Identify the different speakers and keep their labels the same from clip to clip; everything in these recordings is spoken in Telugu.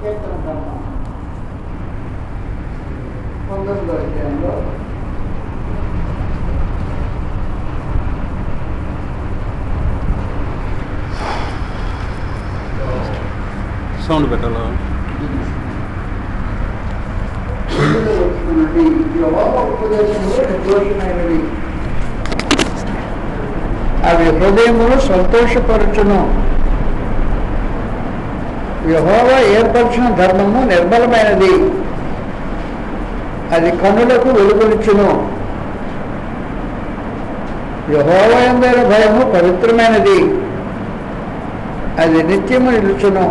Speaker 1: చేతన ధర్మం 19వ అధ్యాయంలో
Speaker 2: సౌండ్ పెట్టాలా?
Speaker 1: ఉపదేశంలో నిర్దోషమైనవి, అవి హృదయమును సంతోషపరచును. యెహోవా ఏర్పరిచిన ధర్మము నిర్మలమైనది, అది కన్నులకు వెలుగునిచ్చును. యెహోవా యందైన భయము పవిత్రమైనది, అది నిత్యము నిలుచును.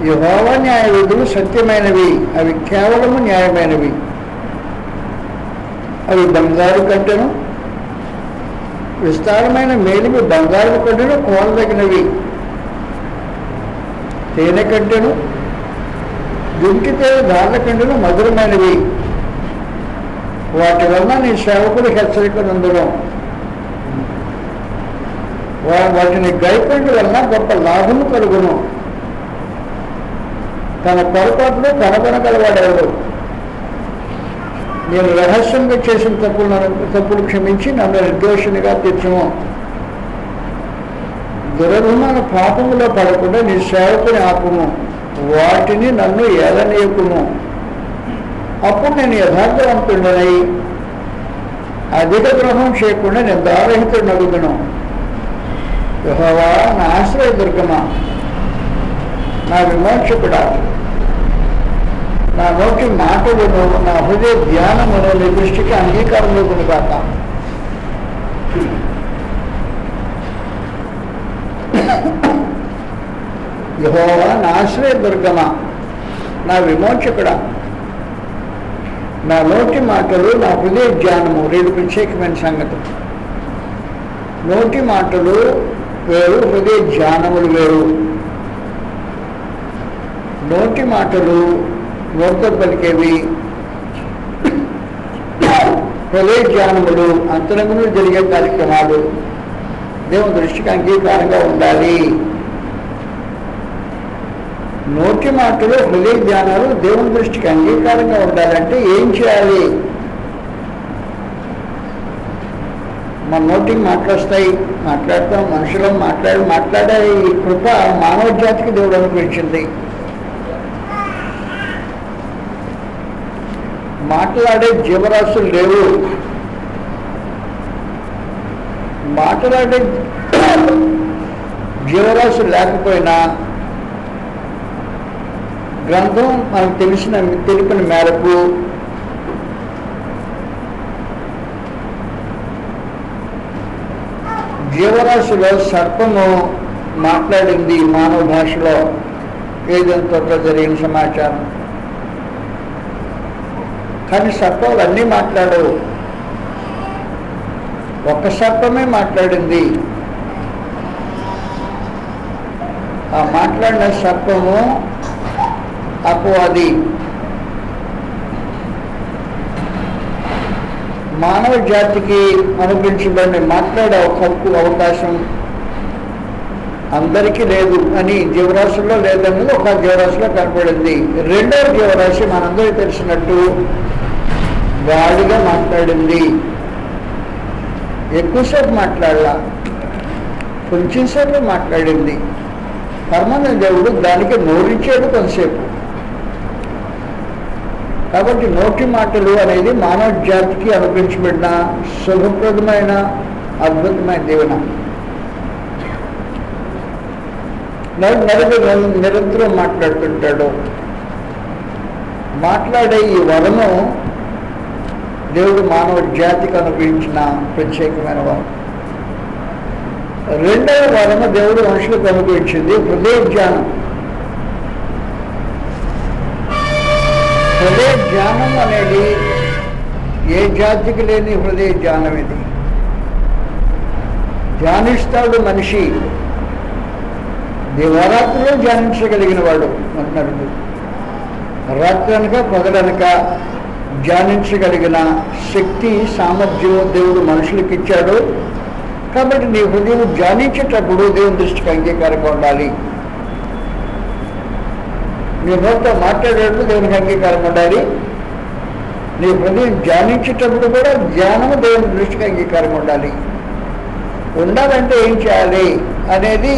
Speaker 1: యెహోవా న్యాయ విధులు సత్యమైనవి, అవి కేవలము న్యాయమైనవి. అవి బంగారు కంటెను, విస్తారమైన మేలిమి బంగారు కంటెను కోలదగినవి. తేనె కంటెను, దుంకితే దాళ్ళ కంటెను మధురమైనవి. వాటి వలన నీ సేవకుడు హెచ్చరికనందును, వాటిని గైకొండు వలన గొప్ప లాభము కలుగును. తన పొరపాట్లు కనుగొనగలవాడెవడు? నేను రహస్యంగా చేసిన తప్పులు క్షమించి నన్ను నిర్దోషినిగా తీర్చుము. దురభిమాన పాపములో పడకుండా నీ సేవకుని ఆపుము, వాటిని నన్ను ఏలనీయకుము. అప్పుడు నేను యథార్థవంతుడనై అధిక ద్రోహం చేయకుండా నేను దారహితుడు నలుగును. యెహోవా నా ఆశ్రయ దుర్గమా, నా విమోచకుడా, నా నోటి మాటలను నా హృదయ ధ్యానమును నీ దృష్టికి అంగీకారంలోకును కాక. యెహోవా నా ఆశ్రయ దుర్గమా, నా విమోచకుడా, నా నోటి మాటలు నా హృదయ ధ్యానము. రెండు ప్రత్యేకమైన సంగతి. నోటి మాటలు వేరు, హృదయ ధ్యానములు వేరు. నోటి మాటలు నోటితో పలికేవి, హృదయ ధ్యానములు అంతరంగంలో జరిగే కార్యక్రమాలు దేవుని దృష్టికి అంగీకారంగా ఉండాలి. నోటి మాటలు హృదయ ధ్యానాలు దేవుని దృష్టికి అంగీకారంగా ఉండాలంటే ఏం చేయాలి? మన నోటికి మాటలు వస్తాయి, మాట్లాడతాం, మనుషులు మాట్లాడే ఈ కృప మానవ జాతికి దేవుడు అనుగ్రహించింది. మాట్లాడే జీవరాశులు లేవు. మాట్లాడే జీవరాశులు లేకపోయినా గ్రంథం మనకు తెలిపిన మేరకు జీవరాశిలో సర్పము మాట్లాడింది మానవ భాషలో, ఏదైనా జరిగిన సమాచారం. కానీ సర్పాలు అన్నీ మాట్లాడవు. ఒక్క సర్పమే మాట్లాడింది. ఆ మాట్లాడిన సర్పము అపవాది. మానవ జాతికి అనుగ్రహించబడిన మాట్లాడే హక్కు, అవకాశం అందరికీ లేదు అని జీవరాశుల్లో లేదన్నది ఒక జీవరాశిలో కనపడింది. రెండవ జీవరాశి మనందరికీ తెలిసినట్టు గాడిగా మాట్లాడింది. ఎక్కువసేపు మాట్లాడలా, కొంచెంసేపు మాట్లాడింది. పరమానంద దేవుడు దానికి నోరిచ్చాడు కొంతసేపు. కాబట్టి నోటి మాటలు అనేది మానవ జాతికి అనుగ్రహించబడిన శుభప్రదమైన అద్భుతమైన దీవెన. నిరంతరం మాట్లాడుతుంటాడు. మాట్లాడే ఈ వరము దేవుడు మానవ జాతికి అనుగ్రహించిన ప్రత్యేకమైన వరం. రెండవ వరము దేవుడు మనుషులకు అనుగ్రహించింది హృదయ జ్ఞానం. హృదయ జ్ఞానం అనేది ఏ జాతికి లేని హృదయ జ్ఞానం ఇది. ధ్యానిస్తాడు మనిషి, దివారాత్రిలో ధ్యానించగలిగిన వాడు అంటున్నాడు. రాత్రనక పగలనక ధ్యానించగలిగిన శక్తి, సామర్థ్యం దేవుడు మనుషులకు ఇచ్చాడు. కాబట్టి నీ హృదయం ధ్యానించేటప్పుడు దేవుని దృష్టికి అంగీకారంగా ఉండాలి. నీ నోటితో మాట్లాడేటప్పుడు దేవునికి అంగీకారం ఉండాలి. నీ హృదయం ధ్యానించేటప్పుడు కూడా ధ్యానము దేవుని దృష్టికి అంగీకారం ఉండాలి. ఉండాలంటే ఏం చేయాలి అనేది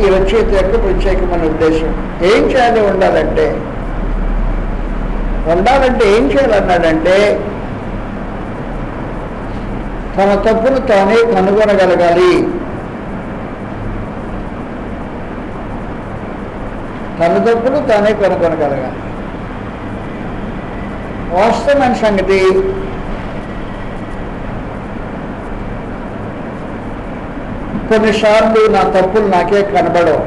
Speaker 1: ఈ రచయిత యొక్క ప్రత్యేకమైన ఉద్దేశం. ఏం చేయాలి ఉండాలంటే ఏం చేయాలన్నాడంటే తన తప్పును తానే కనుగొనగలగాలి. తన తప్పును తానే కనుగొనగలగాలి. వాస్తవమైన సంగతి కొన్నిసార్లు నా తప్పులు నాకే కనబడవు.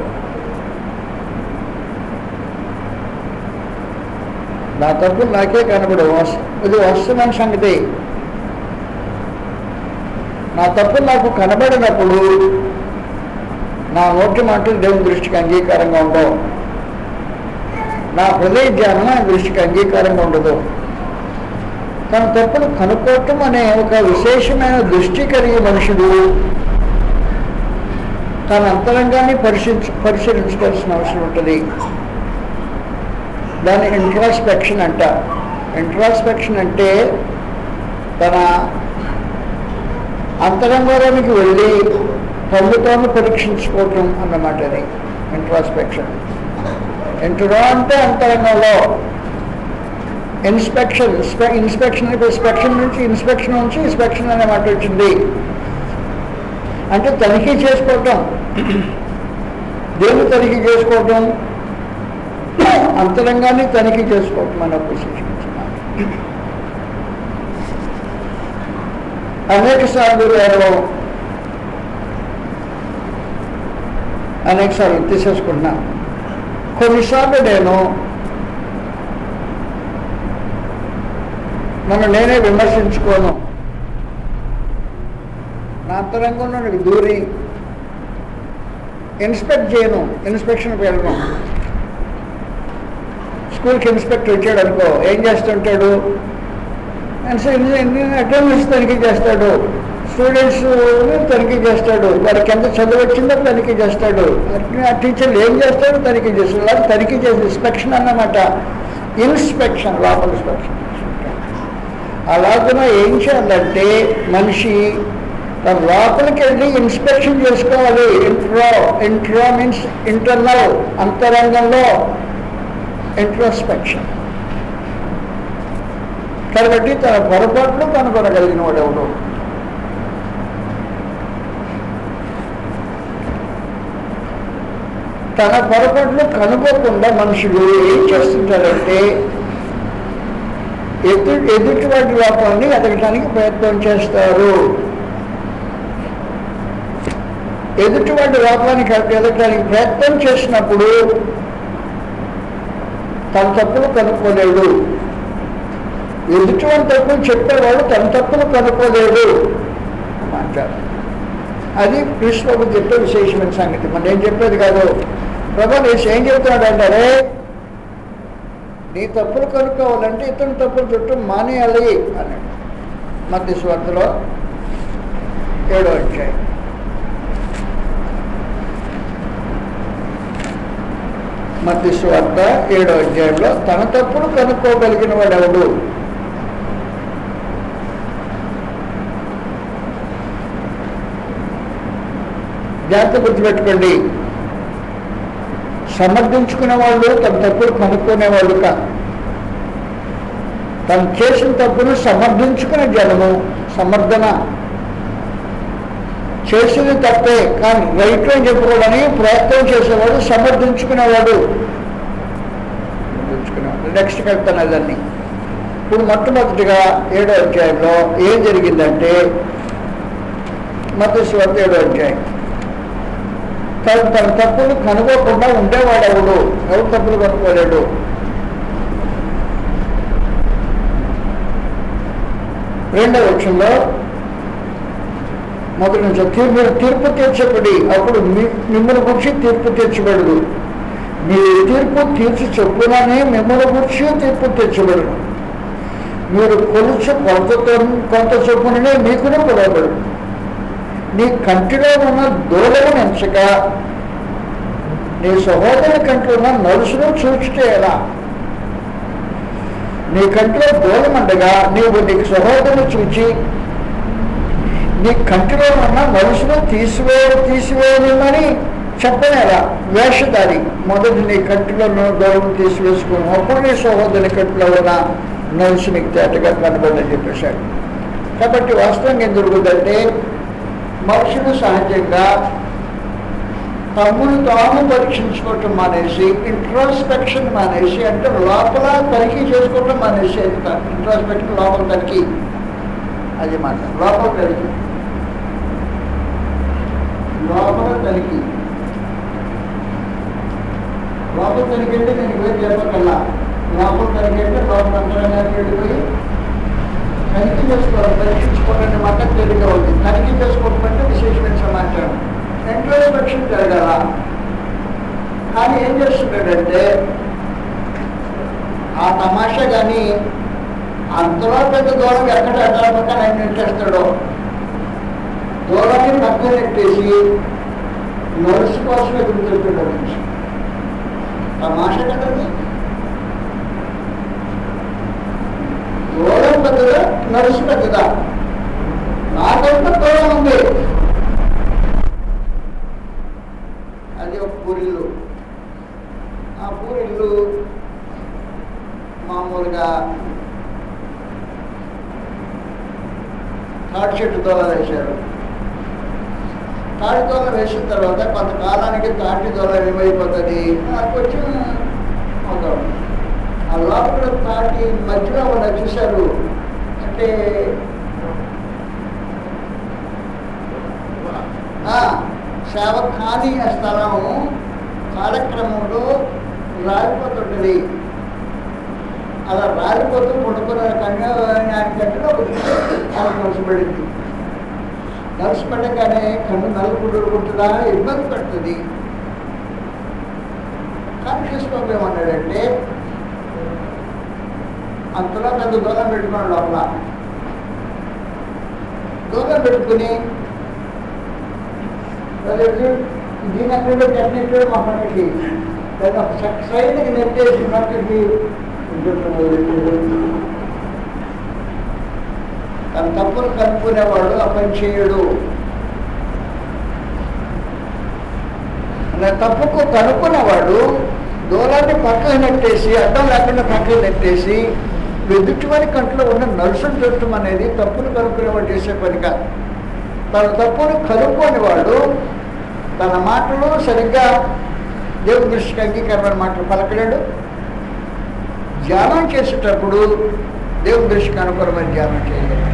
Speaker 1: ఇది వాస్తవమైన సంగతి. నా తప్పులు నాకు కనబడినప్పుడు నా నోటి మాటలు దేవుని దృష్టికి అంగీకారంగా ఉండవు. నా హృదయ ధ్యానం ఆయన దృష్టికి అంగీకారంగా ఉండదు. తన తప్పులు కనుక్కోవటం అనే ఒక విశేషమైన దృష్టి కలిగే మనుషుడు తన అంతరంగాన్ని పరిశీలించవలసిన అవసరం ఉంటుంది. దాన్ని ఇంట్రాస్పెక్షన్ అంట. ఇంట్రాస్పెక్షన్ అంటే తన అంతరంగంలోనికి వెళ్ళి తను పరీక్షించుకోవటం అన్నమాట. అది ఇంట్రాస్పెక్షన్. ఇంట్రా అంటే అంతరంగంలో, ఇన్స్పెక్షన్ నుంచి ఇన్స్పెక్షన్ అనే మాట వచ్చింది. అంటే తనిఖీ చేసుకోవటం, దేవుని తనిఖీ చేసుకోవటం, అంతరంగాన్ని తనిఖీ చేసుకోవటం అని విశేషించున్నాను. అనేక సార్లు తీసేసుకుంటున్నాను. కొన్నిసార్లు నేను నన్ను నేనే విమర్శించుకోను. నా అంతరంగంలో నాకు దూరి ఇన్స్పెక్ట్ చేయను. ఇన్స్పెక్షన్కి వెళ్ళను. స్కూల్కి ఇన్స్పెక్టర్ వచ్చాడు అనుకో, ఏం చేస్తుంటాడు? అటెండెన్స్ తనిఖీ చేస్తాడు, స్టూడెంట్స్ తనిఖీ చేస్తాడు, వారికి ఎంత చదువు వచ్చిందో తనిఖీ చేస్తాడు, ఆ టీచర్లు ఏం చేస్తాడో తనిఖీ చేస్తాడు. అలా తనిఖీ చేసి ఇన్స్పెక్షన్ అన్నమాట. ఇన్స్పెక్షన్, లోపల ఇన్స్పెక్షన్. అలాగే ఏం చేయాలంటే మనిషి తన లోపలికి వెళ్ళి ఇన్స్పెక్షన్ చేసుకోవాలి. ఇంట్రో మీన్స్ ఇంటర్నల్, అంతరంగంలో ఇంట్రోస్పెక్షన్. కాబట్టి తన పొరపాట్లు కనుగొనగలిగిన వాడు ఎవడు? తన పొరపాట్లు కనుగోకుండా మనుషులు ఏం చేస్తుంటారంటే ఎదుటివాటి లోపాన్ని ఎదగటానికి ప్రయత్నం చేస్తారు. ఎదుటివాడి లోపానికి ఎదగటానికి ప్రయత్నం చేసినప్పుడు తన తప్పులు కనుక్కోలేడు. ఎదుటివాడి తప్పులు చెప్పేవాడు తన తప్పులు కనుక్కోలేడు అంటారు. అది కృష్ణుడు చెప్పే విశేషమైన సంగతి. మనం ఏం చెప్పేది కాదు. ప్రభు ఏం చెప్తున్నాడు అంటారే, నీ తప్పులు కనుక్కోవాలంటే ఇతని తప్పులు చుట్టూ మానేయాలి అన్నాడు. మత్తయి సువార్తలో 7వ అధ్యాయం. మత్తయి సువార్త 7వ అధ్యాయంలో తన తప్పులు కనుక్కోగలిగిన వాడు ఎవడు? జాగ్రత్త గుర్తుపెట్టుకోండి. సమర్థించుకునే వాళ్ళు తన తప్పులు కనుక్కునేవాళ్ళు కాదు. తను చేసిన తప్పును సమర్థించుకునే జనము. సమర్థన చేసింది తప్పే కానీ రైట్ అని చెప్పుకోవడానికి ప్రయత్నం చేసేవాడు సమర్థించుకునేవాడు. నెక్స్ట్కి వెళ్తాను అదన్నీ. ఇప్పుడు మొట్టమొదటిగా 7వ అధ్యాయంలో ఏం జరిగిందంటే, మత్తయి సువార్త 7వ అధ్యాయం. తన తప్పులు కనుక్కోకుండా ఉండేవాడు ఎవడు? ఎవరు తప్పులు కనుక్కోలేడు? రెండవ వచనంలో మొదటి నుంచి మీరు తీర్పు తీర్చబడి అప్పుడు మిమ్మల్ని గురించి తీర్పు తీర్చబడదు. మీరు తీర్పు తీర్చి చొప్పుననే మిమ్మల్ని గురించి తీర్పు తీర్చబడదు. మీరు కొలుచు కొంత చొప్పుననే మీకునే కొలవబడు. నీ కంటిలో ఉన్న దూడలను ఎంచక నీ సహోదరుని కంటిలో ఉన్న నలుసును చూచుటే ఎలా? నీ కంటిలో దూరమండగా నీవు నీకు సహోదరుని చూచి నీ కంటిలో ఉన్న మనసును తీసివేయమని చెప్పనేలా వేషధారి మొదటి నీ కంటిలో దూరం తీసివేసుకుని అప్పుడు నీ సహోదరుని కంటిలో ఉన్న నలుసు నీకు తేటగా కనబడని చెప్పేశాడు. కాబట్టి వాస్తవంగా ఏం జరుగుతుందంటే మనుషులు సహజంగా తమ్ముడు తాము పరీక్షించుకోవటం మానేసి ఇంట్రోస్పెక్షన్ మానేసి, అంటే లోపల తనిఖీ చేసుకోవటం మానేసి, ఇంట్రోస్పెక్షన్ లోపల తనిఖీ, అది మాట లోపల తనిఖీ అంటే నేను పోయి చెప్పకల్లా లోపల తనిఖీ అంటే లోపల అంతరంగానికి వెళ్ళిపోయి తనిఖీ చేసుకోవాలి, పరీక్షించుకోవడం మాట తేలిగా ఉంది. తనిఖీ చేసుకోవడం అంటే విశేషమైన సమాచారం, ఇంట్రోస్పెక్షన్ జరగాల. కానీ ఏం చేస్తున్నాడంటే ఆ తమాషా కానీ అంతలో పెద్ద దూరం ఎక్కడ పక్కన ఆయన నెట్టేస్తాడో దూరాన్ని పక్కన నెట్టేసి నలుసు కోసమే గుర్తుపెట్టాడు మనిషి. తమాషా కదండి, దూరం పెద్దదా నలుసు పెద్దదా? నాకంటే దూరం ఉంది. అది ఒక పూరిల్లు. ఆ పూరిల్లు మామూలుగా తాటి చెట్టు దోల వేశారు. తాటి దోల వేసిన తర్వాత కొంతకాలానికి తాటి దోల ఏమైపోతుంది, కొంచెం అవుతాం. ఆ లోపల తాటి మధ్యలో వాళ్ళు చూశారు అంటే సేవ ఖాళీ స్థలం కాలక్రమంలో రాలిపోతుంటుంది. అలా రాలిపోతూ పడుకున్న కన్యా గంటలో నలుసుపడింది. నలుసుపడగానే కన్ను నలుపుడు ఉంటుందా, ఇబ్బంది పడుతుంది. కానీ కృష్ణబాబు ఏమన్నాడంటే అంతలో పెద్ద దూరం పెట్టుకున్నాడు. లోపల దూరం పెట్టుకుని దీని అక్కడ టెక్నిక్ మా పక్కకి సైడ్కి నెట్టేసి పక్కకి తన తప్పును కనుక్కునేవాడు ఆ పని చేయడు. తప్పుకు కనుక్కునేవాడు దూరాన్ని పక్కకు నెట్టేసి అడ్డం లేకుండా పక్కకు నెట్టేసి ఎదుటివారి కంట్లో ఉన్న నలుసును చుట్టం అనేది తప్పును కనుక్కునేవాడు చేసే పని కాదు. తన తప్పును కనుక్కోనివాడు తన మాటలు సరిగ్గా దేవుని దృష్టికి అంగీకారమైన మాటలు పలకలేడు. ధ్యానం చేసేటప్పుడు దేవుని దృష్టికి అనుకూలమైన ధ్యానం చేయలేడు.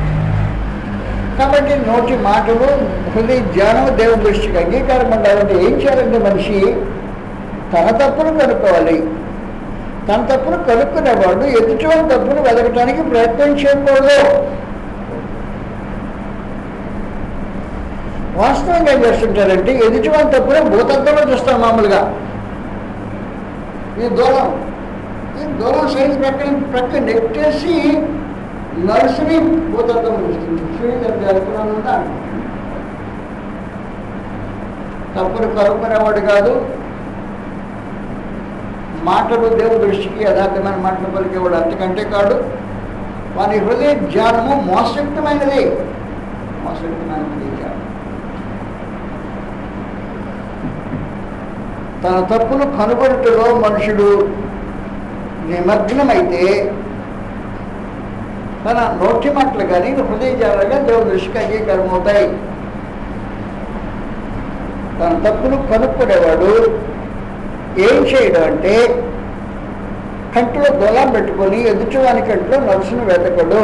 Speaker 1: కాబట్టి నోటి మాటలు హృదయ ధ్యానం దేవుని దృష్టికి అంగీకారం ఉండాలంటే ఏం చేయాలంటే మనిషి తన తప్పును కనుక్కోవాలి. తన తప్పును కనుక్కునేవాడు ఎదుటివారి తప్పును వెదకటానికి ప్రయత్నం చేయకూడదు. వాస్తవంగా ఏం చేస్తుంటారంటే ఎదుటివారి తప్పునే భూతత్వంలో చూస్తాం. మామూలుగా ఈ దూరం సైజ్ ప్రక్క నెట్టేసి నర్సుని భూతత్వం చూస్తుంది. జరుగుతున్నాను తప్పును కనుక్కునేవాడు కాదు. మాటలు దేవుని దృష్టికి యథార్థమైన మాటలు పలికేవాడు అంతకంటే కాడు. వారి హృదయ ధ్యానము మోసయుక్తమైనది. ధ్యానం తన తప్పును కనుగొనటలో మనుషుడు నిమగ్నమైతే తన నోటి మాటలు కానీ హృదయ ధ్యానంగా దేవుని దృష్టికి అంగీకారం అవుతాయి. తన తప్పును కనుక్కునేవాడు ఏం చేయడం అంటే కంట్లో దొలం పెట్టుకొని ఎదుటివాని కంట్లో నలుసును వెతకడు.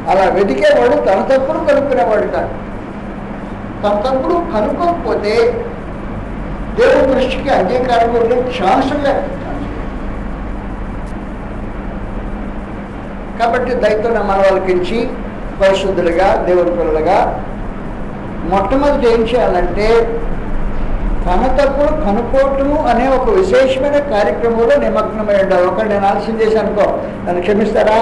Speaker 1: అలా వెతికేవాడు తన తప్పును కనుక్కునేవాడు కాదు. తన తప్పును కనుక్కోకపోతే దేవుని దృష్టికి అంగీకారం ఉండే ఛాన్స్ లేదు. కాబట్టి దైత్యం మనవాళ్ళకించి పరిశుద్ధులుగా దేవుని పిల్లలుగా మొట్టమొదటి ఏం చేయాలంటే తన తప్పును కనుక్కోవటము అనే ఒక విశేషమైన కార్యక్రమంలో నిమగ్నమై ఉండాలి. ఒకటి నేను ఆలస్యం చేసి అనుకో, నన్ను క్షమిస్తారా,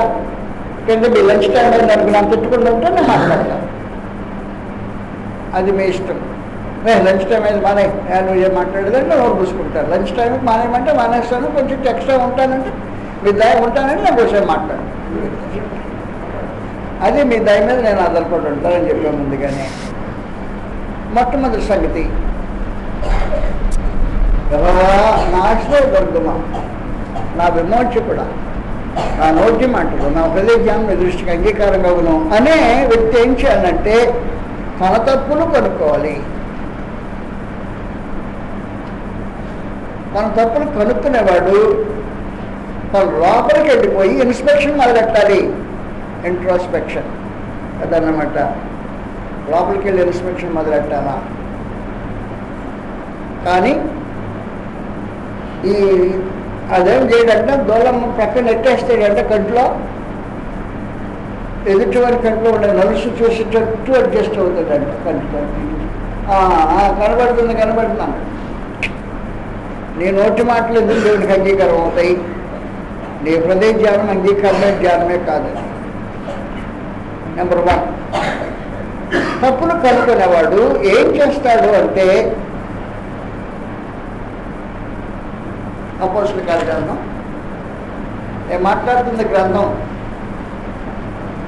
Speaker 1: కింద మీ లంచ్ టైం అయింది అనుకుని నన్ను తిట్టుకుంటూ ఉంటే నేను మాట్లాడతాను. అది మీ ఇష్టం. లంచ్ టైం అయింది మానే, నువ్వు ఏం మాట్లాడేదంటే నోరు పూసుకుంటాను. లంచ్ టైంకి మానేయమంటే మానేస్తాను, కొంచెం ఎక్స్ట్రా ఉంటానంటే మీ దయ ఉంటానని నేను ఒకసారి మాట్లాడు, అది మీ దయ మీద నేను ఆధారపడి ఉంటానని చెప్పే ముందుగానే మొట్టమొదటి సంగతి, ఎవరా నా ఆశ్రయవర్గమా, నా విమోచకుడా, నా నోటి మాటలు నా హృదయం మీ దృష్టికి అంగీకారంగా అవును అనే వ్యక్తి ఏం చేయాలంటే తన తప్పులు కనుక్కోవాలి. తన తప్పులు కనుక్కునేవాడు తన లోపలికి వెళ్ళిపోయి ఇన్స్పెక్షన్ మొదలెట్టాలి. ఇంట్రోస్పెక్షన్ అదన్నమాట. లోపలికి వెళ్ళి ఇన్స్పెక్షన్ మొదలెట్టాలా. కానీ ఈ అదేం చేయడంటే దూలమ్మ పక్కన నెట్టేస్తాడంటే కంట్లో ఎదుటివారి కంట్లో ఉండే నలుసు చూసేటట్టు అడ్జస్ట్ అవుతాడంట. కంట్లో కనబడుతున్నాను. నీ నోటి మాటలు ఎందుకు దేవునికి అంగీకారం అవుతాయి? నీ హృదయ ధ్యానం అంగీకారమే ధ్యానమే కాదు. నెంబర్ 1, తప్పులు కనుక్కునేవాడు ఏం చేస్తాడు అంటే, అపోస్తలుల కార్యగ్రంథం నేను మాట్లాడుతున్న గ్రంథం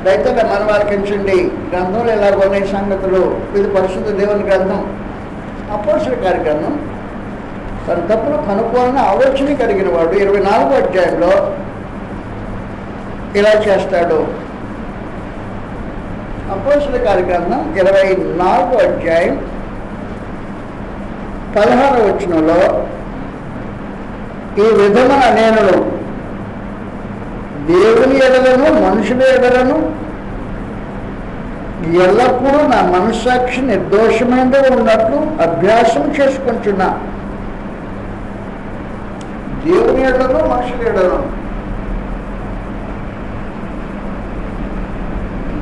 Speaker 1: రైతుల మనవాలకించండి. గ్రంథంలో ఎలాగ ఉన్నాయి సంగతులు. ఇది పరిశుద్ధ దేవుని గ్రంథం. అపోస్తలుల కార్యగ్రంథం తన తప్పులు కనుక్కోవాలని ఆలోచన కలిగిన వాడు 24వ అధ్యాయంలో ఇలా చేస్తాడు. అపోస్తలుల కార్యగ్రంథం 24వ అధ్యాయం 16వ వచనంలో, ఈ విధమున నేను దేవుని ఎడలను మనుషుల ఎడలను ఎల్లప్పుడూ నా మనస్సాక్షి నిర్దోషమైనది ఉన్నట్లు అభ్యాసం చేసుకుంటున్నా. దేవుని ఎడలను మనుషుల ఎడలను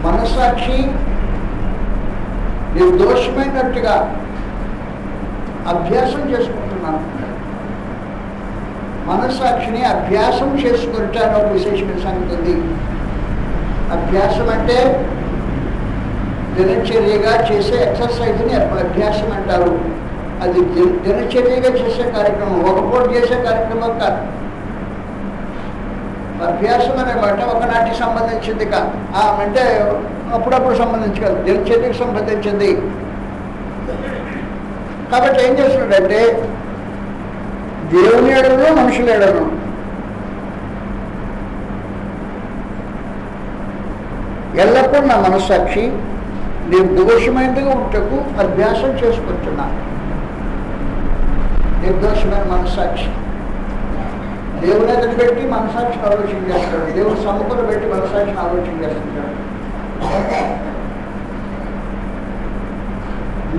Speaker 1: మనస్సాక్షి నిర్దోషమైనట్టుగా అభ్యాసం చేసుకుంటున్నాను. మనస్సాక్షిని అభ్యాసం చేసుకుంటాను. ఒక విశేషమైన సంగతి ఉంది. అభ్యాసం అంటే దినచర్యగా చేసే ఎక్సర్సైజ్ని అభ్యాసం అంటారు. అది దినచర్యగా చేసే కార్యక్రమం, ఒక పూట చేసే కార్యక్రమం కాదు. అభ్యాసం అనే మాట ఒకనాటికి సంబంధించింది కాదు, అంటే అప్పుడప్పుడు సంబంధించి కాదు, దినచర్యకు సంబంధించింది. కాబట్టి ఏం చేస్తున్నాడంటే దేవుని ఎడలను మనుషుల ఎడలను ఎల్లప్పుడూ నా మనస్సాక్షి నిర్దోషమైనదిగా ఉంటకు అభ్యాసం చేసుకుంటున్నా. నిర్దోషమైన మనస్సాక్షి దేవుని ఎదురు పెట్టి మనస్సాక్షిని ఆలోచన చేస్తాడు. దేవుని సముఖంలో పెట్టి మనస్సాక్షిని ఆలోచన చేస్తుంటాడు.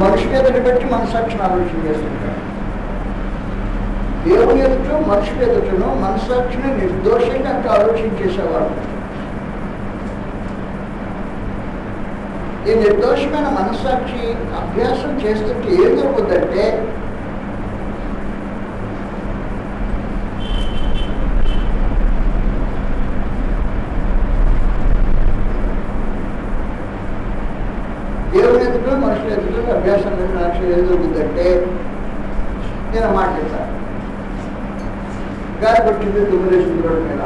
Speaker 1: మనుషుల ఎదురు పెట్టి మనస్సాక్షిని ఆలోచన చేస్తుంటాడు. దేవుని ఎదుట మనుషుల ఎదుటను మనస్సాక్షిని నిర్దోషంగా ఆలోచన చేసేవాడు. ఈ నిర్దోషమైన మనస్సాక్షి అభ్యాసం చేస్తుంటే ఏం జరుగుతుందంటే, దేవుని ఎదుట మనుషుల ఎదుట అభ్యాసం ఏం జరుగుతుందంటే, నేను మాట చెప్తాను. గాలి పట్టింది దుమ్ములేసిన రోడ్డు మీద,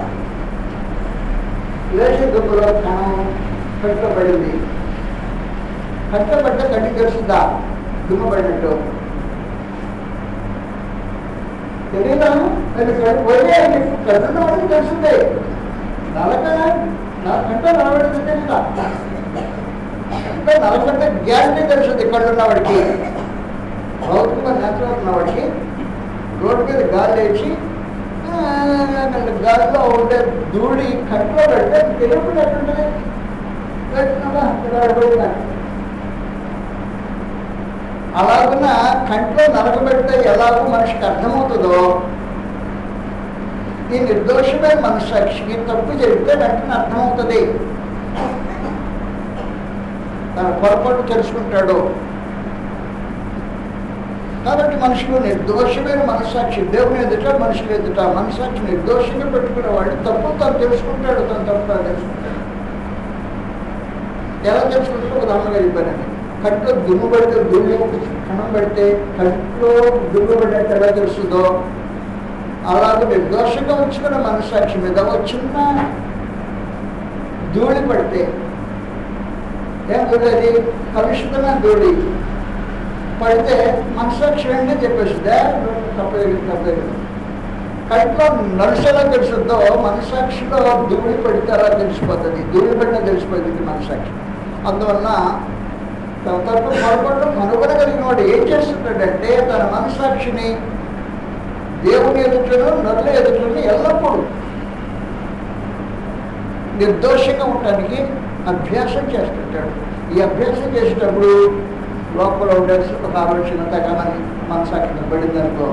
Speaker 1: లేచి దుమ్ములో కణం కట్టబడింది. కట్టబడ్డ కంటి తెలుస్తుందా దుమ్ము పడినట్టు? తెలియదా? పోయే కట్టున్న వాడికి తెలుస్తుంది. కంట నలబడింది తెలుసా? అంటే నలగంట గ్యారంటీ తెలుస్తుంది. ఇక్కడ ఉన్నవాడికి, భౌతికంగా నేచురల్ ఉన్నవాడికి రోడ్డు మీద గాలి లేచి గాలిలో ఉండే ధూళి కంట్లో పెడితే తెలియకుండా ఎట్లుంటుంది? అలాగున్న కంట్లో నలగబెడితే ఎలాగో మనిషికి అర్థమవుతుందో, ఈ నిర్దోషమైన మనస్సాక్షికి తప్పు జరిగితే వెంటనే అర్థమవుతుంది. తన పొరపాటు తెలుసుకుంటాడు. కాబట్టి మనుషులు నిర్దోషమైన మనస్సాక్షి దేవుని ఎదుట మనుషులు ఎదుట మనస్సాక్షి నిర్దోషంగా పెట్టుకునేవాడు తప్పు తను తెలుసుకుంటాడు. తను తప్పు తను తెలుసుకుంటాడు. ఎలా తెలుసుకుంటాడో ఉదాహరణగా చెప్పానండి. కంట్లో దుమ్ము పడితే కణం పెడితే కంట్లో దుమ్ము పడినట్టు ఎలా తెలుస్తుందో అలాగే నిర్దోషంగా ఉంచుకున్న మనస్సాక్షి మీద ఒక చిన్న ధూళి పడితే ఏం అది కలుషితమైన ధూళి పడితే మనస్సాక్షి వెంటనే చెప్పేస్తుందే తప్పలేదు. కంట్లో నలుసెలా తెలుస్తుందో మనస్సాక్షిలో ధూళి పడితే అలా తెలిసిపోతుంది, ధూళి పడినా తెలిసిపోతుంది మనస్సాక్షి. అందువలన తన తరపు పొరపాటు కనుగొనగలిగిన వాడు ఏం చేస్తున్నాడంటే తన మనస్సాక్షిని దేవుని ఎదుటను నరుల ఎదుటను ఎల్లప్పుడూ నిర్దోషంగా ఉండడానికి అభ్యాసం చేస్తుంటాడు. ఈ అభ్యాసం చేసేటప్పుడు లోపల ఉండాల్సి ఒక ఆలోచన మనస్సాక్షి పడిందనుకో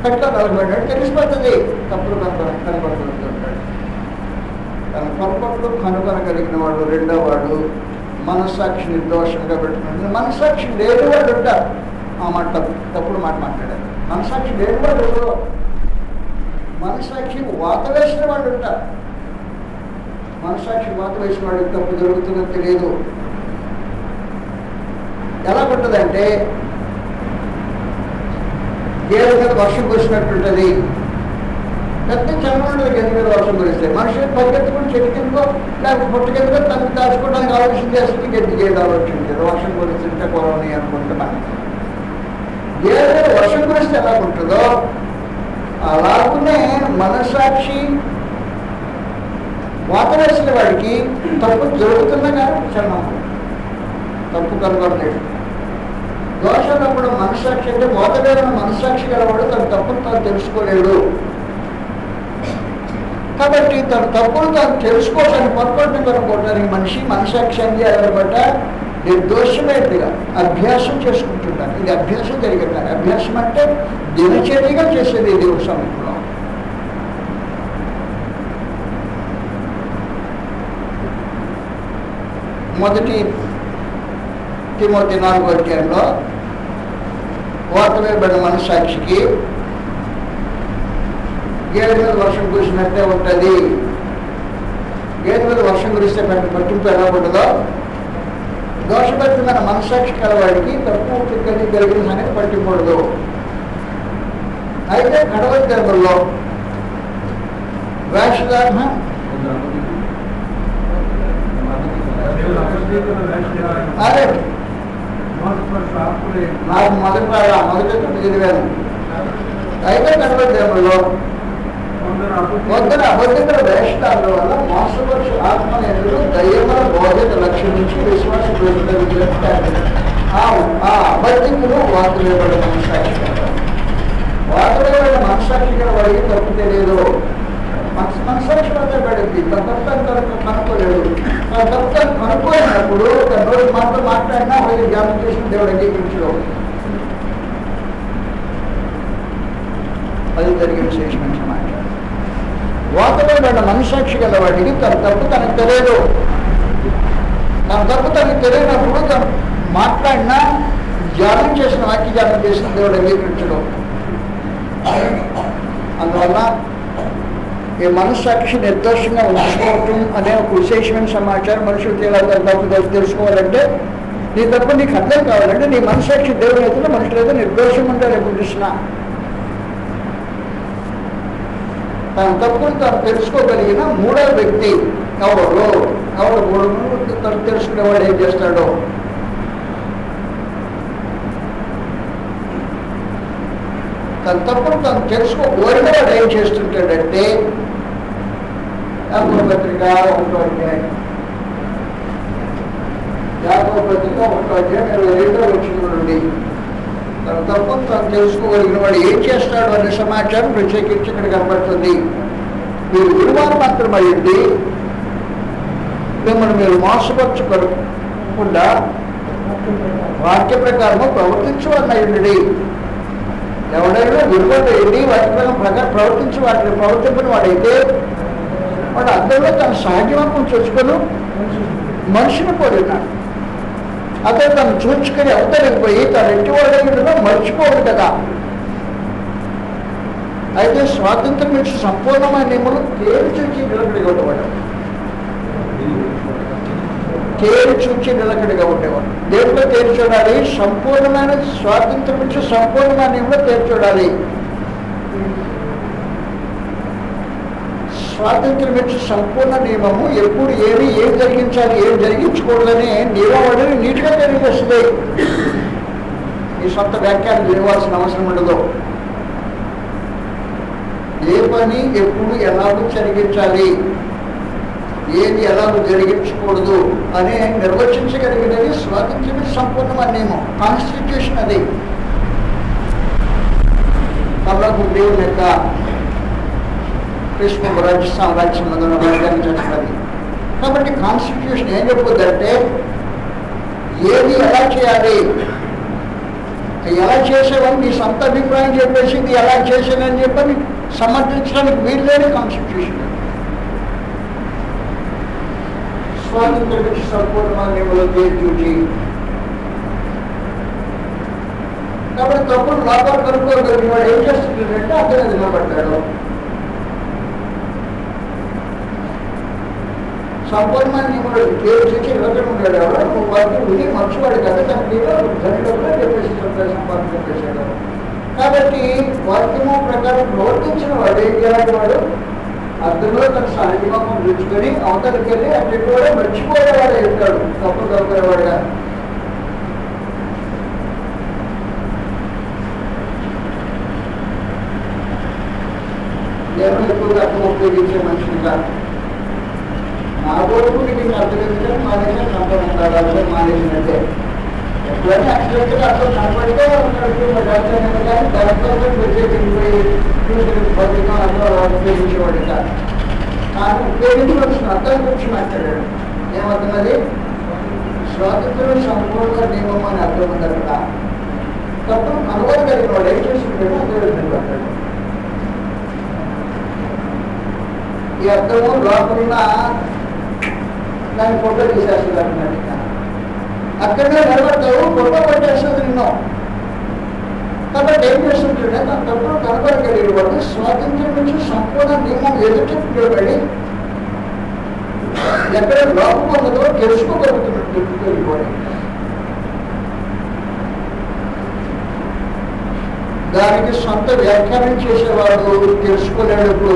Speaker 1: కట్లా నలబడ్డాడు తెలిసిపోతుంది, తప్పులు కనబడుతుంటాడు. తన పొరపాట్లు కనుగొనగలిగిన వాడు రెండో వాడు మనస్సాక్షి నిర్దోషంగా పెట్టుకుంటుంది. మనస్సాక్షి లేని వాడు ఉంటారు, ఆ మాట తప్పుడు మాట మాట్లాడారు. మనస్సాక్షి లేని వాడు, మనస్సాక్షి వాత వేసిన వాడు ఉంటారు. మనస్సాక్షి వాత వేసిన వాడికి తప్పు జరుగుతుందని తెలియదు. ఎలా ఉంటుందంటే గేదె మీద వర్షం కురిసినట్టుంటుంది. పెద్ద చంద్రుడు గేదె మీద వర్షం కురిస్తే మనుషులు పరిగెత్తుకుని చెట్టు కిందకో లేకపోతే పొట్టు కిందకో తనకు దాచుకోవడానికి ఆలోచన చేస్తుంది, గడ్డి గేదె ఆలోచించారు వర్షం కురిస్తుంటే కొరవని అనుకుంటే మనకి. గేదె వర్షం కురిస్తే ఎలా ఉంటుందో అలాగనే మనస్సాక్షి వాత వేసిన వాడికి తప్పు జరుగుతున్నా కానీ క్షణం తప్పు కనుగొనలేడు. దోషాలప్పుడు మనస్సాక్షి అంటే మోతవేదన మనస్సాక్షి గలవాడు తన తప్పును తాను తెలుసుకోలేడు. కాబట్టి తన తప్పును తాను తెలుసుకోవడానికి పొరపాటును కనుక్కోవడానికి మనిషి మనస్సాక్షి అని అనబట్ట నిర్దోషమైనదిగా అభ్యాసం చేసుకుంటున్నాను. ఇది అభ్యాసం జరిగేటారు. అభ్యాసం అంటే దినచర్యగా చేసేది దేవుడి సమయంలో. మొదటి తిమోతి 4వ అధ్యాయంలో వాత వేయబడిన మనస్సాక్షికి గేదె మీద వర్షం కురిసినట్టే ఉంటుంది. గేదె మీద వర్షం కురిస్తే పట్టింపు ఎలా ఉంటుందో దోషపరిచిన మనస్సాక్షి కలవాడికి తప్పు కలిగిన సంగతి పట్టింపడదు. అయితే కడవరి దినముల్లో వేషధారణ అదే నాకు మొదటి చదివాను. అయితే కడవరి దినముల్లో కొందరు అబద్ధికుల వేషధారుల వల్ల మోసపరుచు ఆత్మనేతులు దయ్యముల బోధన లక్ష్యం నుంచి విశ్వాసం ఆ అబద్ధికులు వార్త వేయబడిన మనస్సాక్షి వార్త వేయబడిన మనస్సాక్షి గల వాడికి తప్పు తెలియదు. మనస్సాక్షి వద్ద పడింది, తన తప్పు కనుక్కోలేడు. తన తప్పు కనుక్కోలేనప్పుడు తన రోజు మనతో మాట్లాడినా వాళ్ళు ధ్యానం చేసిన దేవుడు అంగీకరించడం. అది జరిగే విశేషమైన సమాచారం. వాతవేయబడిన మనస్సాక్షి గల వాడికి తన తప్పు తనకు తెలియదు. తన తప్పు తనకు తెలియనప్పుడు తను మాట్లాడినా ధ్యానం చేసిన వాక్య ధ్యానం చేసిన దేవుడు అంగీకరించడం. అందువల్ల ఈ మనస్సాక్షి నిర్దోషంగా ఉంచుకోవటం అనే ఒక విశేషమైన సమాచారం మనుషులు తప్పు తెలుసుకోవాలంటే నీ తప్పు నీకు అర్థం కావాలంటే నీ మనస్సాక్షి దేవుని అయితే మనుషులు అయితే నిర్దోషం ఉంటారు. ఎప్పుడు చూసినా తన తప్పును తాను తెలుసుకోగలిగిన మూడవ వ్యక్తి ఎవరు తను తెలుసుకునేవాడు ఏం చేస్తాడో తన తప్పును తాను తెలుసుకోగలిగిన వాడు ఏం చేస్తుంటాడంటే యాకోబు పత్రిక 1వ అధ్యాయం 22వ వచనం నుండి తన తప్పును తాను తెలుసుకోగలిగిన వాడు ఏం చేస్తాడు అనే సమాచారం ప్రత్యేకించి ఇక్కడ కనబడుతుంది. మీరు విలువను మాత్రమైంది మిమ్మల్ని మీరు మోసపరచుకోకుండా వాక్య ప్రకారము ప్రవర్తించవలనయుండి. ఎవడైనా విలువలేండి వాటి ప్రకారం ప్రవర్తింపని వాడైతే వాడు అందరిలో తన సహజమత్వం చూసుకొని మనిషిని పోలినాడు. అతను తను చూచుకొని అవతలిపోయి తను ఎట్టివాడో మర్చిపోడు కదా. అయితే స్వాతంత్రం నుంచి సంపూర్ణమైన నియమలు తేలి చూచి నిలకడగా ఉండేవాడు. తేలి చూచి నిలకడగా ఉండేవాడు. దేంట్లో తేలి చూడాలి? సంపూర్ణమైన స్వాతంత్రం నుంచి సంపూర్ణమైన నియమంలో తేలి చూడాలి. స్వాతంత్రం ఇచ్చే సంపూర్ణ నియమము ఎప్పుడు ఏం జరిగించాలి ఏం జరిగించకూడదని నియమావళిని నీట్గా తెలియజేస్తుంది. ఈ సొంత వ్యాఖ్యానం తెలియవలసిన అవసరం ఉండదు. ఏ పని ఎప్పుడు ఎలాగో జరిగించాలి, ఏది ఎలాగో జరిగించకూడదు అని నిర్వచించగలిగినది స్వాతంత్ర్యం సంపూర్ణమైన నియమం, కాన్స్టిట్యూషన్. అది కళ్ళకు దేవుని యొక్క కృష్ణ రాజ్య సామ్రాజ్యం వ్యాఖ్యానించబడింది. కాబట్టి కాన్స్టిట్యూషన్ ఏం చెప్పుద్దంటే ఏది ఎలా చేయాలి, ఎలా చేసేవని నీ సొంత అభిప్రాయం చెప్పేసి ఇది ఎలా చేసేదని చెప్పని సమర్థించడానికి వీల్లేని కాన్స్టిట్యూషన్. స్వాతంత్ర సంపూర్ణమైన డ్యూటీ. కాబట్టి తప్పుడు లోపాలు కనుక్కోగలిగిన వాడు ఏం చేస్తున్నాడంటే అతను నిలబడ్డాడు. సంపూర్ణమైన నియముడు పేరు చేసి ఇవ్వకుండా ఉన్నాడు. ఎవరు వాటిని విని మంచివాడు కదా, దానికి ధనిలో చెప్పేసి సంపాదన చెప్పేశాడు. కాబట్టి వాక్యము ప్రకారం ప్రవర్తించిన వాడు ఎలాంటి వాడు అర్థంలో తన సాహిత్యమం రుచుకొని అవతలకి వెళ్ళి అక్కడికి కూడా మర్చిపోయేవాడు చెప్తాడు, తప్పు తప్పేవాడుగా. నేను ఎక్కువగా అర్థం ఉపయోగించే మనిషిని కాదు. నా కొడుకు నీకు అర్థం మానేసిన సంపద అర్థం మానేసినట్టే. ఎప్పుడైనా యాక్సిడెంట్గా అర్థం కనపడితే కానీ దాంతో ప్రత్యేకిపోయి భౌతికం అర్థం ఉపయోగించేవాడు కాదు. కానీ ఉపయోగించవలసిన అర్థం గురించి మాట్లాడాడు. ఏమర్థమది? స్వాతంత్రం సంపూర్ణ నియమం అని అర్థం ఉంది అక్కడ. తప్పుడు కనుగొనగలిగిన వాడు ఏం చేస్తుంటాడో అదే నిలబడ్డాడు. ఈ అర్థము లోపల దాన్ని ఫోటో తీసేస్తుంది అన్నట్టుగా. అక్కడనే నిలబడతావు, ఫోటో కొట్టేస్తుంది నిన్ను. కాబట్టి ఏం చేస్తుంటే తన తప్పుడు కనపడగలిగే వాడు స్వాతంత్ర్యం నుంచి సంపూర్ణ నియమం ఎదుటి నిలబడి ఎక్కడ లోపం ఉన్నదో తెలుసుకోగలుగుతున్నట్టు. దానికి సొంత వ్యాఖ్యానం చేసేవాడు తెలుసుకోలేడు.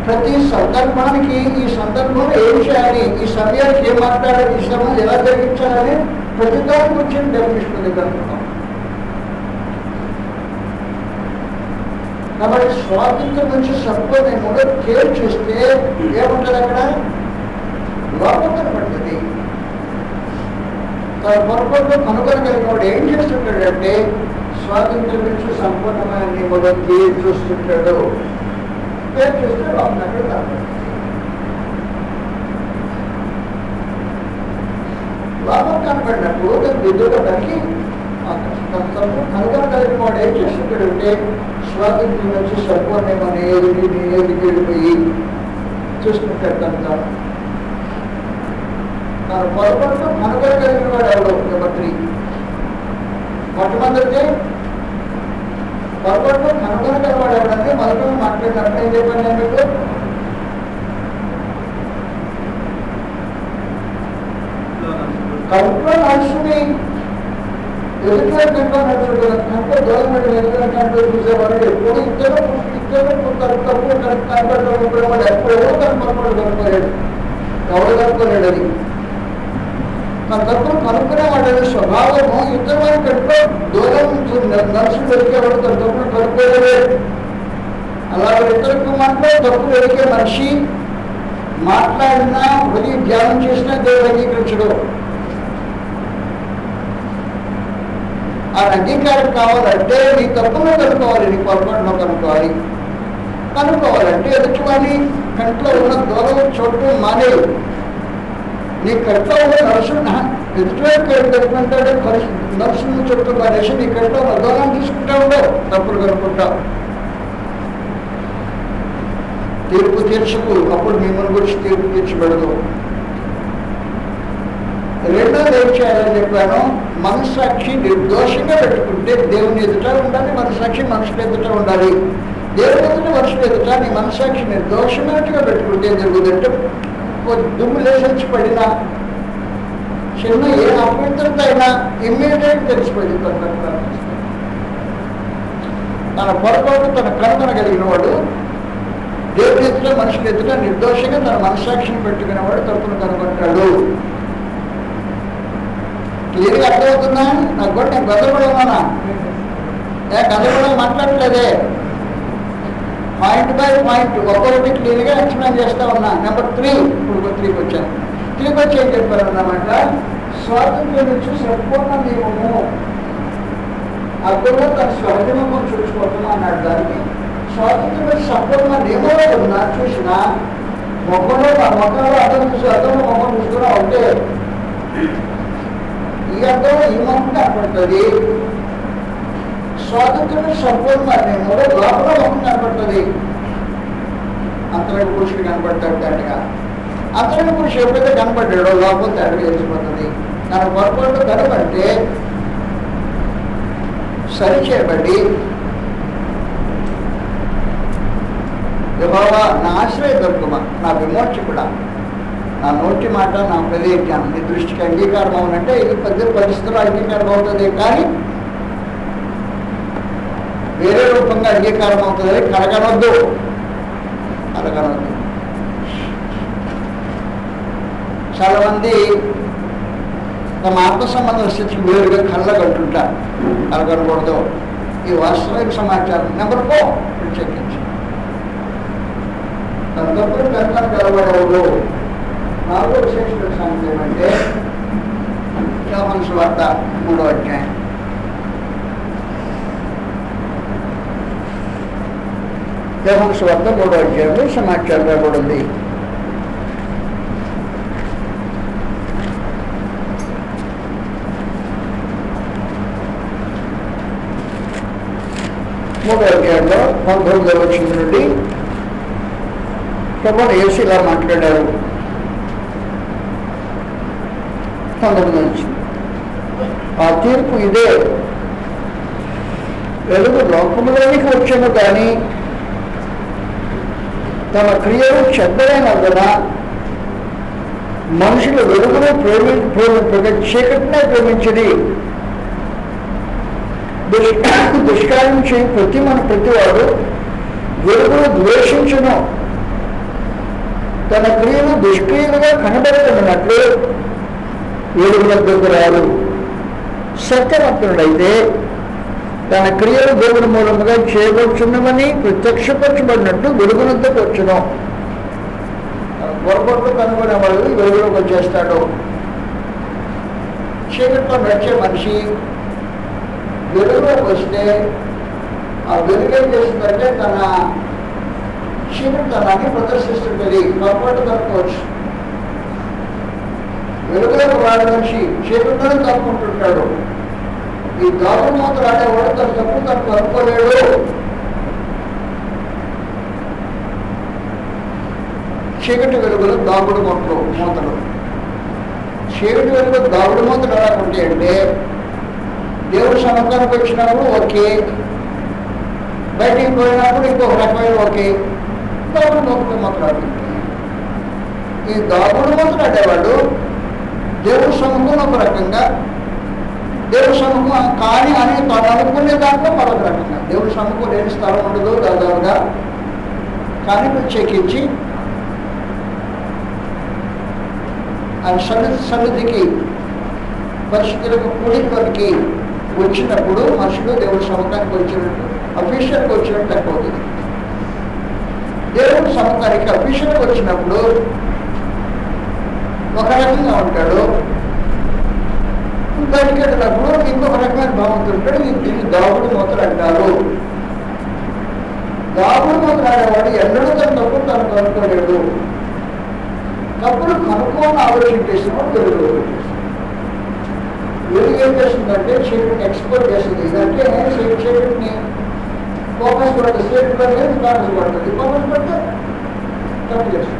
Speaker 1: ప్రతి సందర్భానికి ఈ సందర్భంలో ఏం చేయాలి, ఈ సమయానికి ఏం మాట్లాడాలి, ఈ సమయం ఎలా జరిగించాలని ప్రతి దాని గురించి డెఫినేషన్ కనుక్కున్నాం. కాబట్టి స్వాతంత్రం నుంచి సంపూర్ణంగా కేర్ చూస్తే ఏముంటుంది అక్కడ? లోపం కనపడుతుంది. తన పొరపాటు కనుగొనగలిగిన వాడు ఏం చేస్తుంటాడంటే స్వాతంత్రం నుంచి సంపూర్ణమైన కూడా కేర్ చూస్తుంటాడు. పేరు చూస్తే లోపల అక్కడ కనపడుతుంది. లోపం కనపడినప్పుడు దాన్ని దిద్దుకోవడానికి కనుగొనగలిగిన వాడు ఏం చేస్తుంటాడంటే స్వాతంత్రం నుంచి సంపూర్ణమైన ఏదికి వెళ్ళిపోయి చూసుకుంటాడు. కనుక తన పొరపాటు కనుగొనగలిగిన వాడు ఎవరు? నెంబర్ 3. మొట్టమొదటి పొరపాటు కనుగొనగలిగిన వాడు ఎవరంటే మొదట మాట్లాడినప్పుడు ఏం చెప్పాను నేను మీకు? కంట్లో నడుచుకుని ఎదుటిలో కంట్లో నడుచుకుంటారు. కంట్లో గవర్నమెంట్ ఎదుగుతున్న కంట్లో చూసేవాడు ఎప్పుడు ఇద్దరు తప్పు కనపడడం వాడు ఎప్పుడో తన పొరపాటు కనుక్కోలేడు. ఎవరు కనుక్కోలేడు. అది తన తప్పులు కనుక్కునేవాడు స్వభావము. ఇద్దరు వారి కంట్లో దూరం నడుచుకు వెలికేవాడు తన తప్పులు కనుక్కోలేడు. అలాగే ఇద్దరికి మాత్రం తప్పులు వెలికే మనిషి మాట్లాడినా ఉదయం ధ్యానం చేసినా దేవుడు అంగీకరించడు. ఆ అంగీకారం కావాలంటే నీ తప్పును కనుక్కోవాలి, నీ పొరపాటును కనుక్కోవాలంటే ఎదుటివాని కంట్లో ఉన్న దూరం చూడటం మానేవు. నీ కంట్లో ఉన్న నర్సును ఎదుటివాడు నర్సును చుట్టూ మానేసి నీ కంట్లో ఉన్న దూరం తీసుకుంటా ఉండవు, తప్పులు కనుక్కుంటావు. తీర్పు తీర్చకు, అప్పుడు మిమ్మల్ని గురించి తీర్పు తీర్చబడదు. రెండోది ఏం చేయాలని చెప్పాను? మనస్సాక్షి నిర్దోషంగా పెట్టుకుంటే దేవుని ఎదుట ఉండాలి, మనస్సాక్షి మనుషుల ఎదుట ఉండాలి. దేవుని ఎదుట మనుషుల ఎదుట నీ మనస్సాక్షి నిర్దోషమైనట్టుగా పెట్టుకుంటే ఏం జరుగుతుందంటే దుమ్ము లేసొచ్చి పడినా చిన్న ఏ అపవిత్రత అయినా ఇమ్మీడియట్ తెలిసిపోయింది. తన పొరపాటు తన కనుగొనగలిగిన వాడు దేవుడి ఎదుట మనుషుల ఎదుట నిర్దోషంగా తన మనస్సాక్షిని పెట్టుకునేవాడు తప్పును కనుగొంటాడు. క్లియర్గా అర్థమవుతుందా? నాకు కూడా నేను గదపడమన్నా గదపడం మాట్లాడలేదే, పాయింట్ బై పాయింట్ ఒక్కొక్కటి క్లియర్గా ఎక్స్ప్లెయిన్ చేస్తా ఉన్నా. నెంబర్ 3 ఇప్పుడు 3కి వచ్చాను. 3కి వచ్చి ఏం చెప్పారు అన్నమాట, స్వాతంత్ర్యం నుంచి సంపూర్ణ నియమము అర్థంలో తన స్వహజమం చూసుకోవటం అన్నాడు. దానికి స్వాతంత్ర్యం సంపూర్ణ నియమంలో ఉన్నా చూసిన మొక్కలో మొక్కలో అర్థం చూసి అర్థంలో మొక్కలు చూసుకున్నా ఉంటే ఈ అర్థంలో ఈ మొక్క కనపడుతుంది. స్వాతంత్ర్యం సంపూర్ణ నియమంలో లోపల మొక్క కనపడుతుంది. అంతరంగ పురుషుడు కనపడతాడు తేటగా. అంతరంగ పురుషుడు ఎప్పుడైతే కనపడ్డాడో లోపల తేటగా తెలిసిపోతుంది. తన పొరపాటు కనపడితే సరి చేయబడి యెహోవా నా ఆశ్రయ దొరుకుమా, నా విమోచకుడా, నా నోటి మాట నా హృదయ జ్ఞానం నీ దృష్టికి అంగీకారం అవునంటే ఇది పరిస్థితుల్లో అంగీకారం అవుతుంది, కానీ వేరే రూపంగా అంగీకారం అవుతుంది. కలగనొద్దు. చాలా మంది తమ ఆత్మ సంబంధ స్థితికి వేరుగా కళ్ళగంటుంటారు. కలగనకూడదు. ఈ వాస్తవిక సమాచారం నెంబర్ 4 ప్రత్యేకించి తన తప్పులు కనుక కలవడవు. 4వ విశేషమైన సంగతి ఏమంటే యోహాను సువార్త 3వ అధ్యాయం. యోహాను సువార్త 3వ అధ్యాయంలో సమాచారం రాబడింది. మూడో అధ్యాయంలో 19వ వచనం నుండి ప్రభువు యేసు ఇలా మాట్లాడారు. 19 నుంచి ఆ తీర్పు ఇదే, వెలుగు లోకములోనికి వచ్చాను కానీ తమ క్రియలు చెడ్డైనందున మనుషులు వెలుగును చీకటినే ప్రేమించింది. దుష్కార్యం చేయి ప్రతివాడు వెలుగును ద్వేషించును, తన క్రియలు దుష్క్రియలుగా కనబడుతున్నట్లు వెలుగు వద్దకు రాడు. సత్యవంతుడైతే తన క్రియలు దేవుని మూలముగా చేయవచ్చున్నవని ప్రత్యక్షపరచబడినట్టు వెలుగునద్దకు వచ్చును. పొరపాట్లు కనుగొనే వాళ్ళు వెలుగులోకి వచ్చేస్తాడు. చీకట్లో నడిచే మనిషి వెలుగులోకి వస్తే ఆ వెలుగు ఏం చేస్తుందంటే తన చీకటితనాన్ని ప్రదర్శిస్తుంటుంది. పొరపాటు కనుక్కోవచ్చు. వెలుగులోకి వాడి మనిషి చీకటిలోనే కనుక్కుంటుంటాడు. ఈ దాగుడు మూతలు ఆడేవాడు తన తప్పు తను కనుక్కోలేడు. చీకటి వెలుగులు దాగుడు మూతలు. చీకటి వెలుగు దాగుడు మూతలు ఎలా ఉంటాయంటే దేవుడు సముఖానికి వచ్చినప్పుడు ఓకే, బయటికి పోయినప్పుడు ఇంకొక రకమైన ఓకే, దాగుడు మూతలు మాట్లాడుతుంటాయి. ఈ దాగుడు మూతలు ఆడేవాడు దేవుడు సముఖం ఒక రకంగా, దేవుడు సముఖం కానీ అని తాను అనుకునే దాంట్లో మరొక రకంగా. దేవుడు సముఖం లేని స్థలం ఉండదు దాదాపుగా, కానీ ప్రత్యేకించి ఆయన సన్నిధికి పరిస్థితులకు కూడికి వచ్చినప్పుడు మనుషులు దేవుడు సముఖానికి వచ్చినట్టు అఫీషియల్గా వచ్చినట్టు అయిపోతుంది. దేవుడు సముఖానికి అఫీషియల్గా వచ్చినప్పుడు ఒక రకంగా ఉంటాడు, బయటికి వెళ్ళినప్పుడు ఇంకొక రకమైన భావంతో ఉంటాడు. దీన్ని దాగుడు మూతలు అంటారు. దాగుడు మూతలు ఆడేవాడు ఎన్నడూ తన తప్పులు తను కనుక్కోలేడు. తప్పులు కనుక్కోని ఆలోచన చేసినప్పుడు వెలుగు వెలుగు ఏం చేస్తుందంటే చీకటిని ఎక్స్పోర్ట్ చేస్తుంది. ఇదంటే చీకటిని ఫోకస్ పడుతుంది. చీకటి పడితే ఫోకస్ పడుతుంది. ఫోకస్ పడితే తప్పు చేస్తుంది.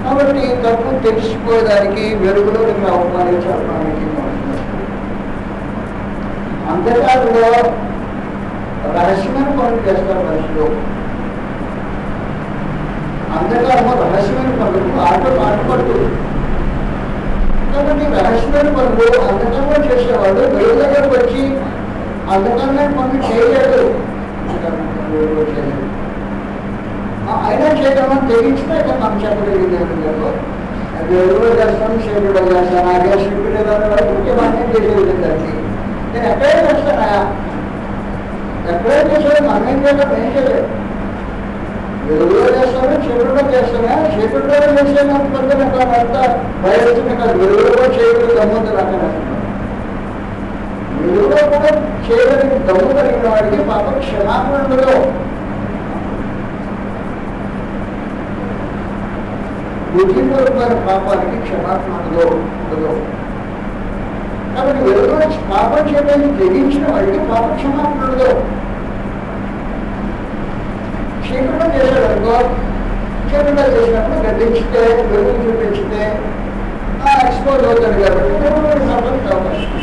Speaker 1: కాబట్టి తప్పు తెలిసిపోయేదానికి వెలుగులో అవమానించడానికి అంతేకాదులో రహస్యమైన పనులు చేస్తారు మనుషులు. అంతేకాదు రహస్యమైన పనులకు ఆటపడుతుంది. కాబట్టి రహస్యమైన పనులు అంతకంగా చేసేవాళ్ళు వెలుగు దగ్గరకు వచ్చి అందుకనే పనులు చేయలేదు. అయినా చేయడం తెగించినా ఇక మనం చెప్పగలిగింది లేదు. అది ఎవరో చేస్తాను, శివుడు చేస్తాను, అదే శివుడు ఏదైనా మనం చేసేది దాన్ని. నేను ఎక్కడైనా చేస్తానా? ఎక్కడైనా చేసేది మనం ఏం చేయడం, ఏం చేయలేదు. వెలుగులో చేస్తాను, చీకటిలో చేస్తానా? చీకటిలో చేసేంత పొద్దున అంతా భయస్తుంది కాదు. వెలుగులో చేయగలిగి దమ్ముంది అక్కడ. వెలుగులో కూడా చేయగలిగి దమ్ము కలిగిన వాడికి పాపం క్షమాపణ ఉండదు. బుద్ధిపూర్వకమైన పాపానికి క్షమాపణ ఉండదు. కాబట్టి వెలుగులో పాపం చేయడానికి తెగించిన వాడికి పాప క్షమాపణ ఉండదు. చీకటిలో చేశాడనుకో, చీకటిలో చేసినప్పుడు గద్దించితే, వెలుగు చూపించితే ఎక్స్పోజ్ అవుతాడు కాబట్టి వెలుగులో సంబంధించి అవకాశం.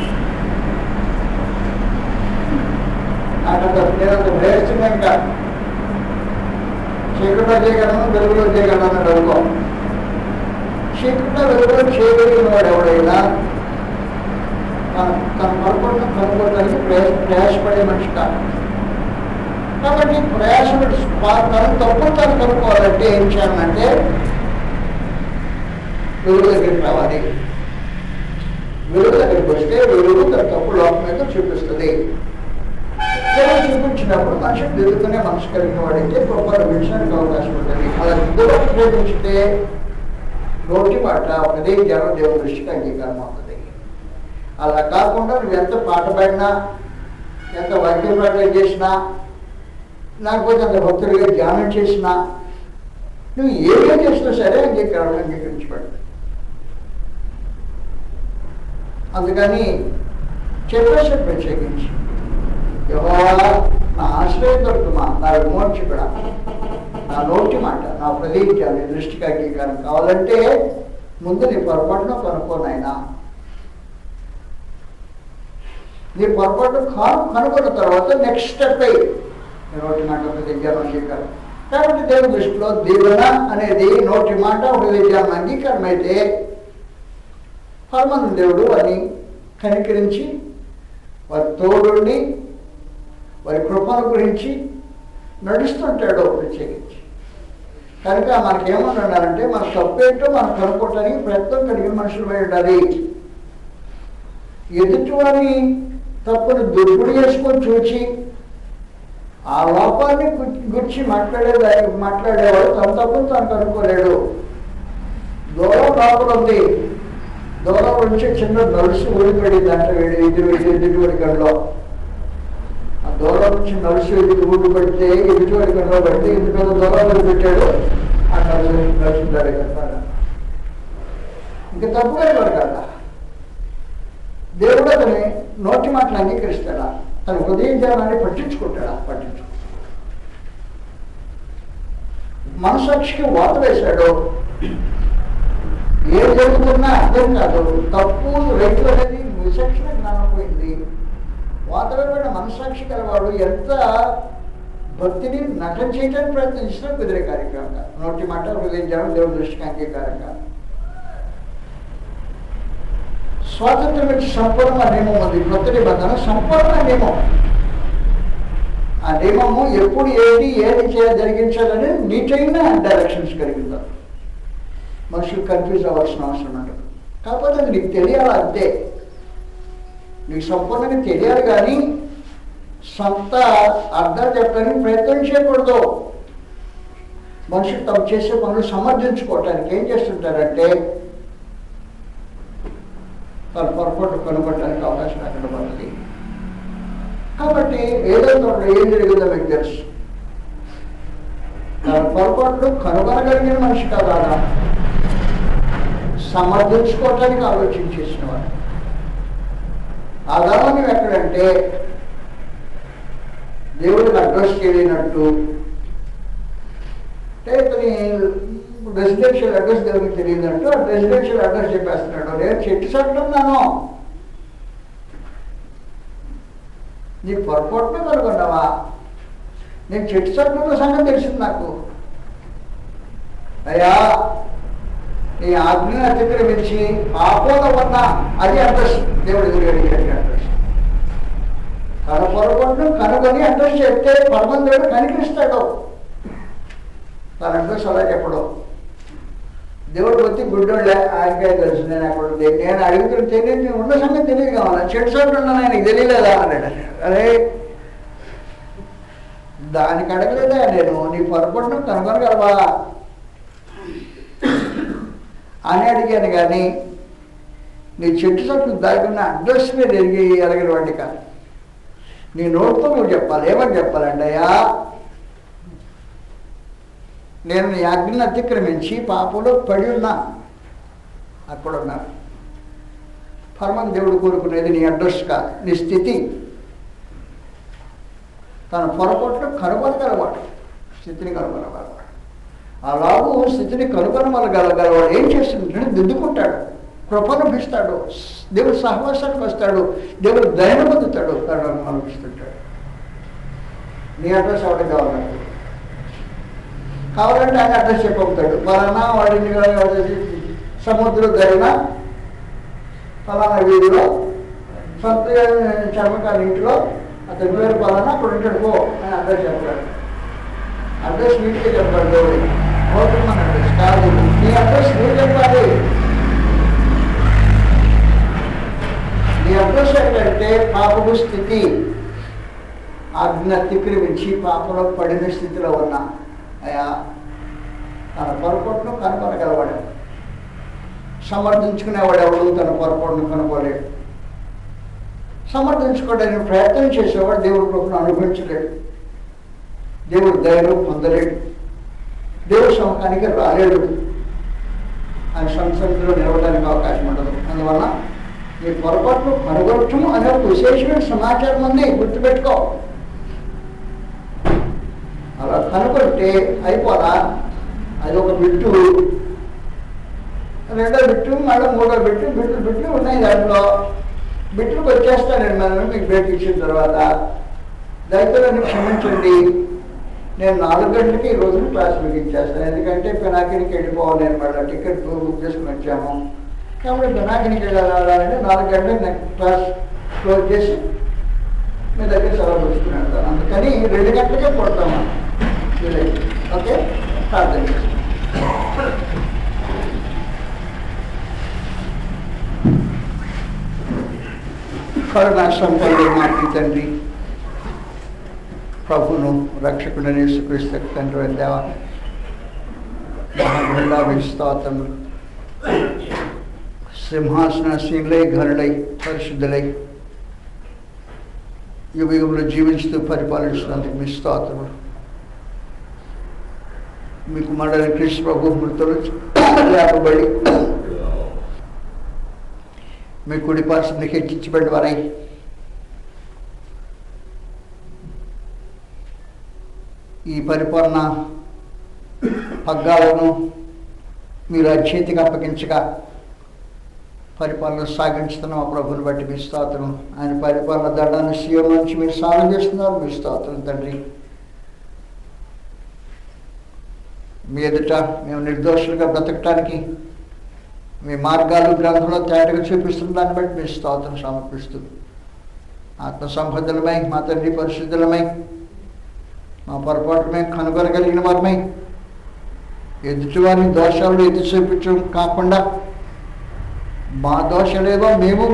Speaker 1: నాకంత నేనంత భయస్తున్నాం ఇంకా చీకటిలో చేయగలను, వెలుగులో చేయగలను అన్నాడు అనుకో. చీకటిలో వెలుగులో చేయగలిగిన వాడు ఎవడైనా తన పొరపాటును కనుక్కోవడానికి ప్రయాసపడే మనిషి కాదు. కాబట్టి ప్రయాసపడి తన తప్పును తను కనుక్కోవాలంటే ఏం చేయాలంటే వెలుగు దగ్గరికి రావాలి. వెలుగు దగ్గరికి వస్తే వెలుగు తన తప్పు లోపం మీద చూపిస్తుంది. చూపించినప్పుడు మనిషి దిద్దుకునే మనసు కలిగిన వాడైతే పొరపాటు విషయానికి అవకాశం ఉంటుంది. అలా దిద్దులో ఉపయోగించితే నోటి మాట ఒకదే జనం దేవుని దృష్టికి అంగీకారం అవుతుంది. అలా కాకుండా నువ్వు ఎంత పాట పాడినా, ఎంత వాక్యం ప్రార్థన చేసినా, లేకపోతే అంత భక్తుడిగా ధ్యానం చేసినా, నువ్వు ఏమేం చేసినా సరే అంగీకరించబడదు. అందుకని చెప్పేసి ప్రత్యేకించి యెహోవా నా ఆశ్రయం దొరుకుమా, నా విమోచకుడా, నా నోటి మాట, నా ప్రదీప్యాన్ని దృష్టికి అంగీకారం కావాలంటే ముందు నీ పొరపాటును కనుక్కోనైనా. నీ పొరపాటు కనుక్కున్న తర్వాత నెక్స్ట్ స్టెప్ అయ్యి నోటి మాట ప్రతిజ్ఞానం అంగీకారం. కాబట్టి దేవుని దృష్టిలో దీవెన అనేది నోటి మాట ప్రతిజ్ఞానం అంగీకారం అయితే పరమానంద దేవుడు అని కనికరించి వారి తోడుండి వారి కృపను గురించి నడుస్తుంటాడు ప్రత్యేకించి. కనుక మనకేమన్నాడంటే మన తప్పేంటో మనం కనుక్కోవటానికి ప్రయత్నం కలిగిన మనుషులు ఉండాలి. ఎదుటివారిని తప్పును దుర్గుడు చేసుకొని చూచి ఆ లోపాన్ని గురించి మాట్లాడేవాడు తన తప్పును తను కనుక్కోలేడు. దూరం లోపల ఉంది, దూరం నుంచి చిన్న నలుసు ఊడిపడింది అంటే ఎదుటివాడి గడిలో. ఆ దూరం నుంచి నలుసు ఊడిపడితే ఎదుటివాడి గడిలో పడితే ఎందుకంటే దూరం వదిలిపెట్టాడు ఆ నలుసుతాడు కదా. ఇంకా తప్పుగా కదా. దేవుడు అతని నోటి మాటలు అంగీకరిస్తాడా? తన హృదయం ధ్యానాన్ని పట్టించుకుంటాడా? పట్టించుకో. మనసాక్షికి వాత వేశాడు. ఏం జరుగుతున్నా అర్థం కాదు. తప్పు రైతు అనేది విచక్షణ జ్ఞానం పోయింది. వాత వేయబడిన మనసాక్షి గలవాడు ఎంత భక్తిని నటన చేయడానికి ప్రయత్నించినా కుదిరే కార్యక్రమంగా నోటి మాట హృదయం ధ్యానం దేవుడి దృష్టికి అంగీకారంగా. స్వాతంత్రం నుంచి సంపూర్ణ నియమం ఉంది. కొత్త నిబంధన సంపూర్ణ నియమం. ఆ నియమము ఎప్పుడు ఏది జరిగించాలని నీటైన డైరెక్షన్స్ కలిగిందా. మనుషులు కన్ఫ్యూజ్ అవ్వాల్సిన అవసరం ఉండదు. కాకపోతే అది నీకు తెలియాలి అంతే. నీకు సంపూర్ణంగా తెలియాలి కానీ సొంత అర్థాలు చెప్పడానికి ప్రయత్నం చేయకూడదు. మనుషులు తాము చేసే పనులు సమర్థించుకోవటానికి ఏం చేస్తుంటారంటే తన పొరపాటు కనుగొనడానికి అవకాశం అక్కడ పడుతుంది. కాబట్టి ఏదో ఏం జరిగిందో మీకు తెలుసు. తన పొరపాట్లు కనుగొనగలిగిన మనిషి కాదా, సమర్థించుకోవటానికి ఆలోచించేసిన వాడు. ఆధారం ఎక్కడంటే దేవుడికి అడ్రస్ చేయలేనట్టు ఇతని రెసిడెన్షియల్ అడ్రస్ దేవుడికి తెలియనట్టు ఆ రెసిడెన్షియల్ అడ్రస్ చెప్పేస్తున్నాడు. నేను చెట్టు సట్లు ఉన్నాను, నీ పొరపాటున కనుగొన్నావా? నేను చెట్టు సట్లు సంగతి తెలిసింది నాకు. అయ్యా నీ ఆజ్ఞను అతిక్రమించి పాపంలో ఉన్నా అది అడ్రస్ దేవుడి దగ్గర అడ్రస్. తన పొరపాటును కనుగొని అడ్రస్ చెప్తే పరమంతుడు కనిపిస్తాడు. తన అడ్రస్ అలా చెప్పడం. దేవుడు వచ్చి గుడ్డోళ్ళే ఆయనకే తెలుసు నేను అక్కడ నేను అడుగుతున్న తెలియదు, నేను ఉన్న సంగతి తెలియదు కావాలా, చెడు చోటు ఉన్నాను ఆయనకి తెలియలేదా అన్నాడు. అరే దానికి అడగలేదా నేను, నీ పొరపాటును కనుగొనగలవా అని అడిగాను కానీ నీ చెట్టు చోటు దాకున్న అడ్రస్ మీద అడగిన వాడి కాదు. నీ నోటితో నువ్వు చెప్పాలి. ఏమని చెప్పాలండి? అయ్యా నేను నీ ఆజ్ఞను అతిక్రమించి పాపంలో పడి ఉన్నా, అక్కడ ఉన్నా. పరమ దేవుడు కోరుకునేది నీ అడ్రస్ కాదు, నీ స్థితి. తన పొరపాట్లు కనుగొనగలవాడు, స్థితిని కనుగొనగలవాడు. అలాగూ స్థితిని కనుగొనగలవాడు ఏం చేస్తుంటాడు? దిద్దుకుంటాడు, కృపనుభిస్తాడు, దేవుడు సహవాసానికి వస్తాడు, దేవుడు దయను పొందుతాడు, కరుణను అనుభవిస్తుంటాడు. నీ అడ్రస్ ఎవరికి కావాలంటే కావాలంటే ఆయన అడ్రస్ చెప్పవుతాడు. ఫలానా వాడిని సముద్రం ధరిన ఫలానా వీధిలో సొంత చర్మకాల ఇంటిలో అతని పేరు ఫలానా అక్కడ ఉంటాడు పో అని అడ్రస్ చెప్తాడు. అడ్రస్ నీటికే చెప్పాడు దేవుడు. మన అడ్రస్ కాదు, నీ అడ్రస్ నువ్వు చెప్పాలి. నీ అడ్రస్ ఏంటంటే పాపపు స్థితి, ఆజ్ఞ అతిక్రమించి పాపంలో పడిన స్థితిలో ఉన్నా అయ్యా తన పొరపాటును కనుగొనగలవాడు. సమర్థించుకునేవాడు ఎవడు తన పొరపాటును కనుగొలేడు. సమర్థించుకోవడానికి ప్రయత్నం చేసేవాడు దేవుడి కృపను అనుభవించలేడు, దేవుడు దయను పొందలేడు, దేవుడి సమకానికి రాలేడు, ఆయన సంసంధిలో నిలవడానికి అవకాశం ఉండదు. అందువల్ల నీ పొరపాటును కనుగొనటం అనే ఒక విశేషమైన సమాచారం ఉంది, గుర్తుపెట్టుకో. అలా కనుగొంటే అయిపోదా? అది ఒక బిట్టు, రెండో బిట్టు, మళ్ళీ మూడో బిట్లు ఉన్నాయి. దాంట్లో బిట్టుకు వచ్చేస్తాను నేను మనం మీకు బ్రేక్ ఇచ్చిన తర్వాత. దయచేసి క్షమించండి, నేను 4 గంటలకి ఈ రోజున క్లాస్ ముగించేస్తాను. ఎందుకంటే పినాకినికి వెళ్ళిపోవాలి, నేను మళ్ళీ టికెట్ బుక్ చేసుకుని వచ్చాము కాబట్టి పినాకినికి వెళ్ళాలంటే 4 గంటలకు నేను క్లాస్ క్లోజ్ చేసి మీ దగ్గర సెలవు పుచ్చుకుని వెళ్తాను. అందుకని 2 గంటలకే కొడతాము. ఓకే, ప్రార్థన చేస్తాం. కరుణా సంపన్నుడు మా తండ్రి, ప్రభును రక్షకుడని యేసుక్రీస్తు తండ్రి దేవా, మహాగుండా స్తోత్రములు. సింహాసనాసీనులై ఘనులై పరిశుద్ధులై యుగ యుగంలో జీవించుతూ పరిపాలించినందుకు మీ స్తోత్రములు. మీకు కుమారుడైన క్రీస్తు ప్రభు మృతులు లేపబడి మీ కుడి పార్శ్వానికి హెచ్చించబడి వారై ఈ పరిపాలన పగ్గాలను మీరు అచేతికి అప్పగించగా పరిపాలన సాగించుతున్న మా ప్రభుని బట్టి మీ స్తోత్రం. ఆయన పరిపాలన దండాన్ని సీఎం నుంచి మీరు సాగం చేస్తున్నారు, మీ స్తోత్రం తండ్రి. మీ ఎదుట మేము నిర్దోషులుగా బ్రతకటానికి మీ మార్గాలు గ్రంథంలో తేటగా చూపిస్తున్న దాన్ని బట్టి మీ స్తోత్రం సమర్పిస్తూ ఆత్మ సంబద్ధులమై మా తండ్రి పరిశుద్ధులమై మా పొరపాటుమై కనుగొనగలిగిన వారమై ఎదుటివారి దోషాలు ఎత్తి చూపించడం కాకుండా మా దోషలేవో మేము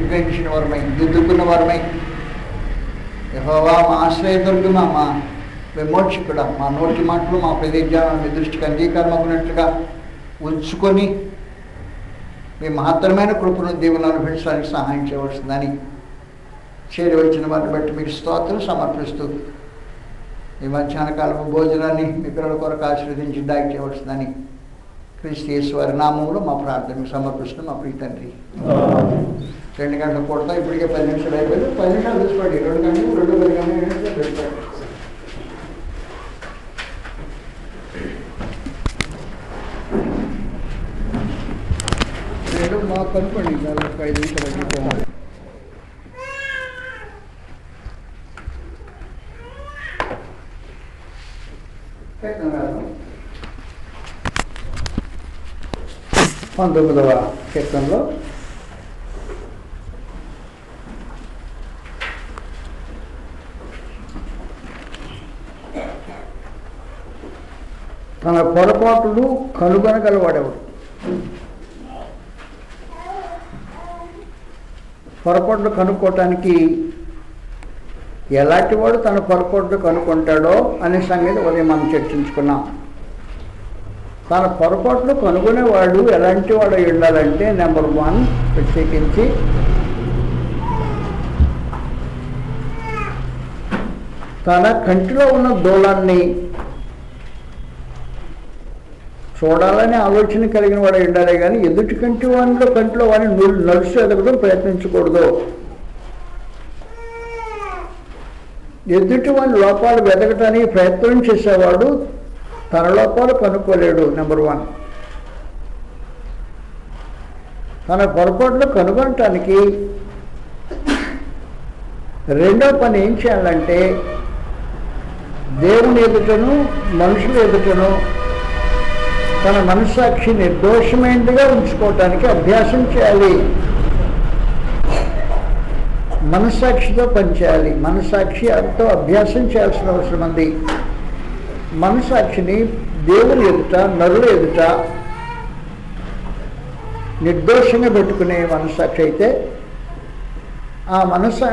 Speaker 1: గ్రహించిన వారమై దిద్దుకున్న వారమై యెహోవా మా ఆశ్రయదుర్గమా, మా విమోచకుడా, మా నోటి మాటలు మా ప్రదేశాలను మీ దృష్టికి అంగీకారమవునట్లుగా ఉంచుకొని మీ మహత్తరమైన కృపను దేవుని అనుభవించడానికి సహాయం చేయవలసిందని చేరి వచ్చిన వారిని బట్టి మీకు స్తోత్రం సమర్పిస్తూ ఈ మధ్యాహ్న కాలపు భోజనాన్ని మీ పిల్లల కొరకు ఆశీర్వదించి దాగి చేయవలసిందని క్రీస్తు యేసు వారి నామంలో మా ప్రార్థనకు సమర్పిస్తున్నాం మా ప్రియ తండ్రి. 2 గంటలకు కొడతాం, ఇప్పటికే 10 నిమిషాలు అయిపోయింది. 10 నిమిషాలు తీసుకోండి, 2 గంటలు 2 గంటలు పెడతాడు. మాకు కనుకోండి, 5 నిమిషాలు. కీర్తనలు 19వ కీర్తనలో తన పొరపాటును కనుగొనగలవాడెవడు? పొరపాట్లు కనుక్కోవటానికి ఎలాంటి వాడు తన పొరపాట్లు కనుక్కుంటాడో అనే సంగతి ఉదయం మనం చర్చించుకున్నాం. తన పొరపాట్లు కనుగొనేవాడు ఎలాంటి వాడు ఉండాలంటే, నెంబర్ 1 ప్రత్యేకించి తన కంటిలో ఉన్న దూలాన్ని చూడాలనే ఆలోచన కలిగిన వాడు ఉండాలి, కానీ ఎదుటి కంటిలో వాడిని నడుచు ఎదగడం ప్రయత్నించకూడదు. ఎదుటి వాడి లోపాలు వెతకటానికి ప్రయత్నం చేసేవాడు తన లోపాలు కనుక్కోలేడు. నెంబర్ 1. తన పొరపాట్లు కనుగొనటానికి రెండో పని ఏం చేయాలంటే, దేవుని ఎదుటను మనుషుల ఎదుటను తన మనస్సాక్షి నిర్దోషమైనదిగా ఉంచుకోవటానికి అభ్యాసం చేయాలి. మనస్సాక్షితో పనిచేయాలి. మనస్సాక్షితో అభ్యాసం చేయాల్సిన అవసరం ఉంది. మనస్సాక్షిని దేవుని ఎదుట, నరుల ఎదుట నిర్దోషంగా పెట్టుకునే మనస్సాక్షి అయితే, ఆ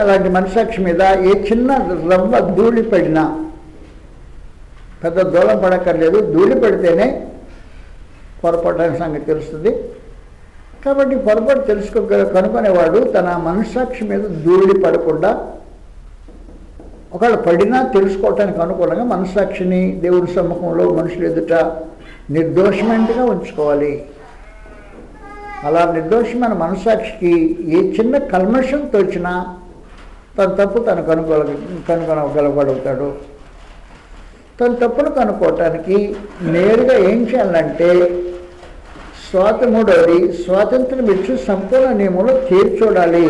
Speaker 1: అలాంటి మనస్సాక్షి మీద ఏ చిన్న రవ్వ ధూళి పడినా, పెద్ద దూలం పడక్కర్లేదు, ధూళి పడితేనే పొరపాటు అనే సంగతి తెలుస్తుంది. కాబట్టి పొరపాటు కనుక్కునేవాడు తన మనస్సాక్షి మీద ధూళి పడకుండా, ఒకవేళ పడినా తెలుసుకోవటానికి అనుకూలంగా మనస్సాక్షిని దేవుని సమ్ముఖంలో మనుషులు ఎదుట నిర్దోషమైనదిగా ఉంచుకోవాలి. అలా నిర్దోషమైన మనస్సాక్షికి ఏ చిన్న కల్మషం తోచినా తన తప్పు తను కనుగొనగలుగుతాడు. తన తప్పును కనుక్కోవటానికి నేరుగా ఏం చేయాలంటే, మూడవది స్వాతంత్రం ఇచ్చి సంపూర్ణ నియమంలో తీర్చూడాలి.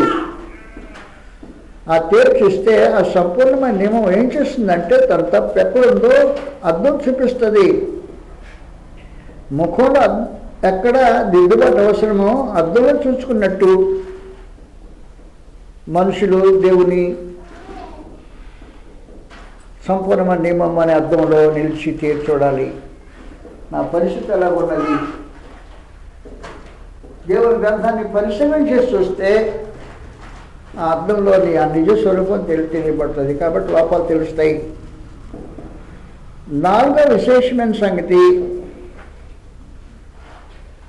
Speaker 1: ఆ తీర్చిస్తే ఆ సంపూర్ణమైన నియమం ఏం చేస్తుందంటే, తన తప్పు ఎక్కడుందో అర్థం చూపిస్తుంది. ముఖంలో ఎక్కడ దిద్దుబాటు అవసరమో అర్థంలో చూసుకున్నట్టు మనుషులు దేవుని సంపూర్ణమైన నియమం అనే అర్థంలో నిలిచి తీర్చూడాలి. నా పరిస్థితి ఎలా ఉన్నది? దేవుని గ్రంథాన్ని పరిశీలన చేసి చూస్తే ఆ అర్థంలోని ఆ నిజ స్వరూపం తెలియబడుతుంది. కాబట్టి లోపాలు తెలుస్తాయి. 4వ విశేషమైన సంగతి,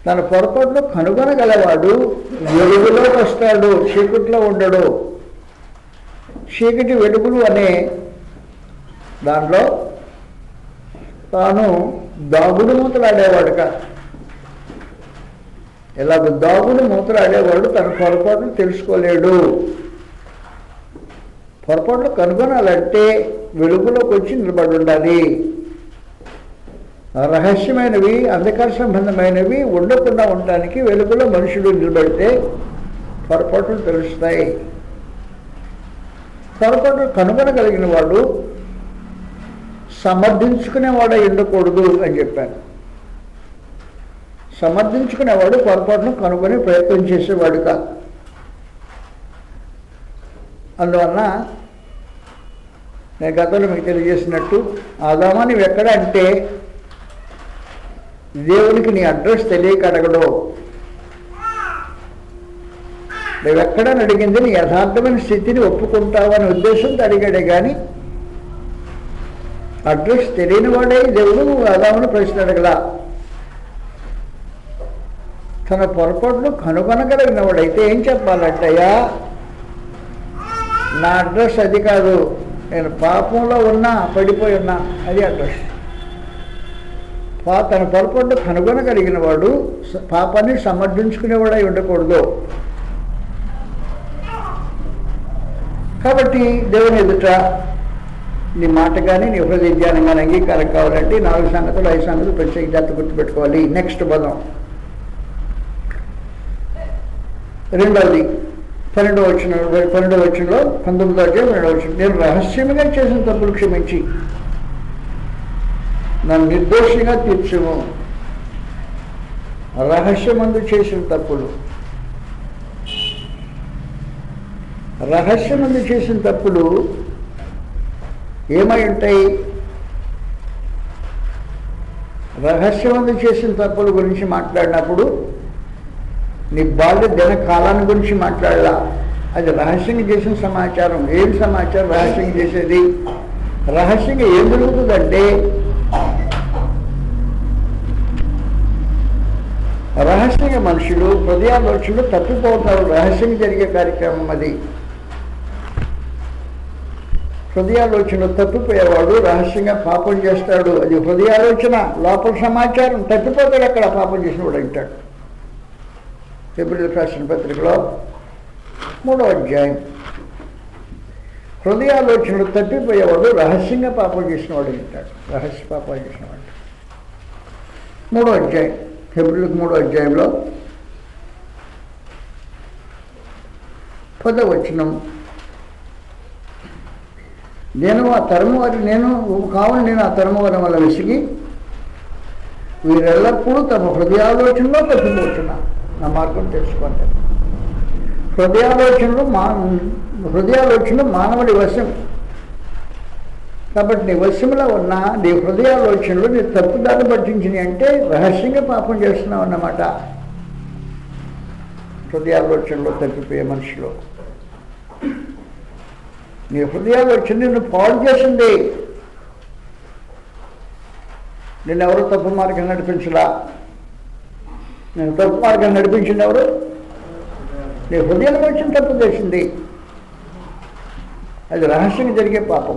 Speaker 1: తన పొరపాట్లు కనుగొనగలవాడు వెలుగులోకి వస్తాడు, చీకట్లో ఉండడు. చీకటి వెలుగులు అనే దాంట్లో తాను దాగుడు మూతలాడేవాడు కాదు. ఇలాగ దాగుడు మూతలాడేవాడు తన పొరపాట్లు తెలుసుకోలేడు. పొరపాట్లు కనుగొనాలంటే వెలుగులోకి వచ్చి నిలబడి ఉండాలి. రహస్యమైనవి, అంధకార సంబంధమైనవి ఉండకుండా ఉండటానికి వెలుగులో మనుషులు నిలబడితే పొరపాట్లు తెలుస్తాయి. పొరపాట్లు కనుగొనగలిగిన వాడు సమర్థించుకునేవాడు ఉండకూడదు అని చెప్పాను. సమర్థించుకునేవాడు పొరపాటును కనుగొని ప్రయత్నం చేసేవాడు కాదు. అందువలన నేను గతంలో మీకు తెలియజేసినట్టు, ఆదామా నువ్వు ఎక్కడ అంటే దేవునికి నీ అడ్రస్ తెలియక అడగడు. నువ్వెక్కడని అడిగింది నీ యథార్థమైన స్థితిని ఒప్పుకుంటావనే ఉద్దేశంతో అడిగాడే కానీ అడ్రస్ తెలియని వాడే దేవుడు ఆదామును ప్రశ్న అడగలా. తన పొరపాట్లు కనుగొనగలిగిన వాడైతే ఏం చెప్పాలంటయ్యా, నా అడ్రస్ అది కాదు, నేను పాపంలో ఉన్నా, పడిపోయి ఉన్నా, అది అడ్రస్. తన పొరపాట్లు కనుగొనగలిగిన వాడు పాపాన్ని సమర్థించుకునేవాడై ఉండకూడదు. కాబట్టి దేవుని ఎదుట నీ మాట కానీ నీ హృదయ ధ్యానం కానీ అంగీకారం కావాలంటే 4 సంగతులు 5 సంగతులు ప్రత్యేక జాగ్రత్త గుర్తుపెట్టుకోవాలి. నెక్స్ట్ పదం, 2వది 12వ వచనంలో 19వ అధ్యాయం 2వ వచనం, నేను రహస్యంగా చేసిన తప్పులు క్షమించి నన్ను నిర్దోషిగా తీర్చుము. రహస్యమందు చేసిన తప్పులు, రహస్యమందు చేసిన తప్పులు ఏమై ఉంటాయి? రహస్యమందు చేసిన తప్పుల గురించి మాట్లాడినప్పుడు నీ బాల్య దిన కాలాన్ని గురించి మాట్లాడలా. అది రహస్యంగా చేసిన సమాచారం. ఏం సమాచారం రహస్యంగా చేసేది? రహస్యంగా ఏం జరుగుతుందంటే, రహస్యంగా మనుషులు హృదయాలోచనలు తప్పిపోతారు. రహస్యంగా జరిగే కార్యక్రమం అది. హృదయాలోచనలు తప్పిపోయేవాడు రహస్యంగా పాపం చేస్తాడు. అది హృదయాలోచన, లోపల సమాచారం తప్పిపోతాడు. అక్కడ పాపం చేసినవాడు అంటాడు. హెబ్రీయులకు రాసిన పత్రికలో 3వ అధ్యాయం. హృదయాలోచనలు తప్పిపోయేవాడు రహస్యంగా పాపం చేసినవాడు అంటాడు. రహస్య పాపం చేసినవాడు. 3వ అధ్యాయం, హెబ్రీయులకు 3వ అధ్యాయంలో 10వ వచనం. నేను ఆ తరము వారి నేను ఆ తరము వారి వల్ల విసిగి వీరెల్లప్పుడూ తమ హృదయాలోచనలో తప్పిపోతున్నా. నా మార్గం తెలుసుకోండి. హృదయాలోచనలు మానవుడి వశం. కాబట్టి నీ వశంలో ఉన్న నీ హృదయాలోచనలు నీ తప్పుదారి పట్టించినవి అంటే రహస్యంగా పాపం చేస్తున్నావు అన్నమాట. హృదయాలోచనలో తప్పిపోయే మనుషులు, నీ హృదయాలోచన నిన్ను పాడు చేసింది. నిన్నెవరు తప్పు మార్గం నడిపించలా. నేను తప్పు మార్గం నడిపించింది ఎవరు? నీ హృదయాలోచన తప్పు చేసింది. అది రహస్యంగా జరిగే పాపం.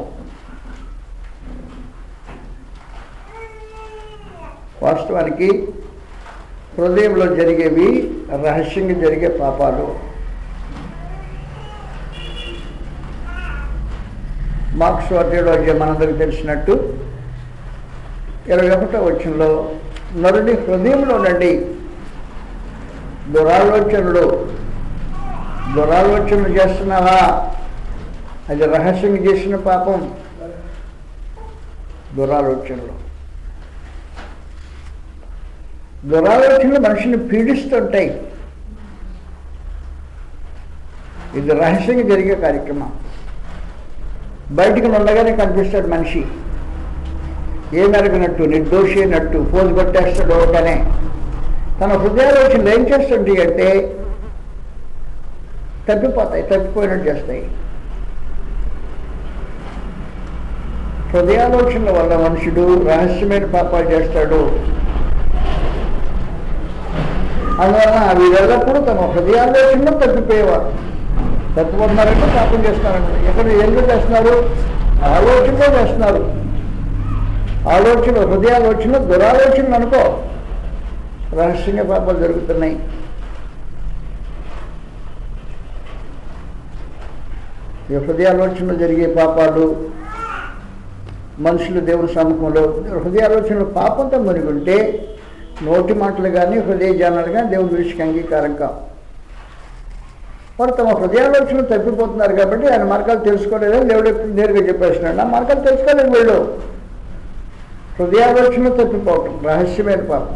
Speaker 1: వాస్తవానికి హృదయంలో జరిగేవి రహస్యంగా జరిగే పాపాలు. మార్క్స్ 7వ అధ్యాయం మనందరికీ తెలిసినట్టు 21వ వచనంలో నరుడి హృదయంలో నుండి దురాలోచనలు చేస్తున్నావా? అది రహస్యంగా చేసిన పాపం. దురాలోచనలు మనిషిని పీడిస్తుంటాయి. ఇది రహస్యంగా జరిగే కార్యక్రమం. బయటికి ఉండగానే కనిపిస్తాడు మనిషి, ఏమెరగనట్టు, నిర్దోషి అయినట్టు పోజు కొట్టేస్తాడు ఒకనే. తన హృదయాలోచనలు ఏం చేస్తుంటాయి అంటే తప్పిపోయినట్టు చేస్తాయి. హృదయాలోచనల వల్ల మనుషుడు రహస్యమైన పాపాలు చేస్తాడు. అందువలన వీరెల్లప్పుడూ తమ హృదయాలోచనలో తప్పిపోయేవారు. తప్పిపోతున్నారంటే పాపం చేస్తున్నారంటే ఎక్కడ ఎందుకు చేస్తున్నారు? ఆలోచనలో చేస్తున్నారు. హృదయాలోచన దురాలోచనలు అనుకో, రహస్యంగా పాపాలు జరుగుతున్నాయి. ఈ హృదయాలోచనలు జరిగే పాపాలు మనుషులు దేవుని సముఖంలో హృదయాలోచనలు పాపంతో మునిగుంటే నోటి మాటలు కానీ హృదయ జ్ఞానాలు కానీ దేవుని దృష్టికి అంగీకారం కావు. వారు తమ హృదయాలోచనలు తప్పిపోతున్నారు కాబట్టి ఆయన మార్గాలు తెలుసుకోలేదని దేవుడు నేరుగా చెప్పేస్తున్నాడు. ఆ మార్గాలు తెలుసుకోలేదు వీళ్ళు. హృదయాలోచనలు తప్పిపోవటం రహస్యమైన పాపం.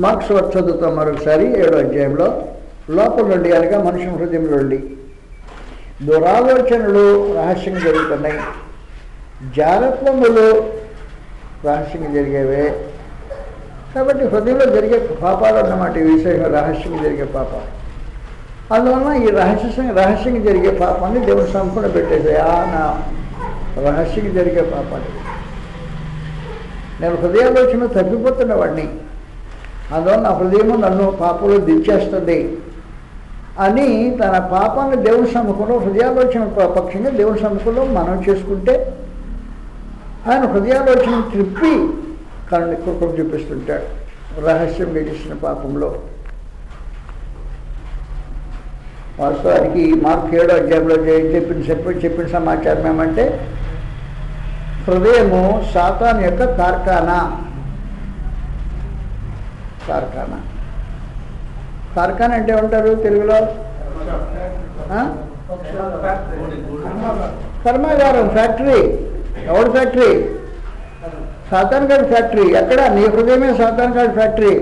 Speaker 1: మార్క్స్ చదువుతాం మరొకసారి 7వ అధ్యాయంలో. లోపల నుండి అనగా మనుషుల హృదయంలో నుండి దురాలోచనలు రహస్యంగా జరుగుతున్నాయి. జాగ్రత్తలు రహస్యంగా జరిగేవే. కాబట్టి హృదయంలో జరిగే పాపాలు అన్నమాట ఈ విషయంలో రహస్యంగా జరిగే పాపాలు. అందువలన ఈ రహస్యంగా జరిగే పాపాన్ని దేవుని సంపూర్ణ పెట్టేసాయా నా రహస్యంగా జరిగే పాపాలు. నేను హృదయాలోచన తప్పిపోతున్న వాడిని, అందువల్ల నా హృదయము నన్ను పాపంలో దించేస్తుంది అని తన పాపాన్ని దేవుని సముఖంలో హృదయాలోచన పక్షంగా దేవుని సముఖంలో మనం చేసుకుంటే ఆయన హృదయాలోచన త్రిప్పి కళ్ళని కృపను చూపిస్తుంటాడు రహస్యంగా చేసిన పాపంలో. వాస్తవానికి మార్క్ 7వ అధ్యాయంలో చెప్పిన సమాచారం ఏమంటే హృదయము సాతాను యొక్క కార్ఖానా. కార్ఖానా అంటే ఉంటారు తెలుగులో కర్మాగారం, ఫ్యాక్టరీ. ఎవడు ఫ్యాక్టరీ? సాతాను గారి ఫ్యాక్టరీ. ఎక్కడ? నీ హృదయమే సాతాను గారి ఫ్యాక్టరీ.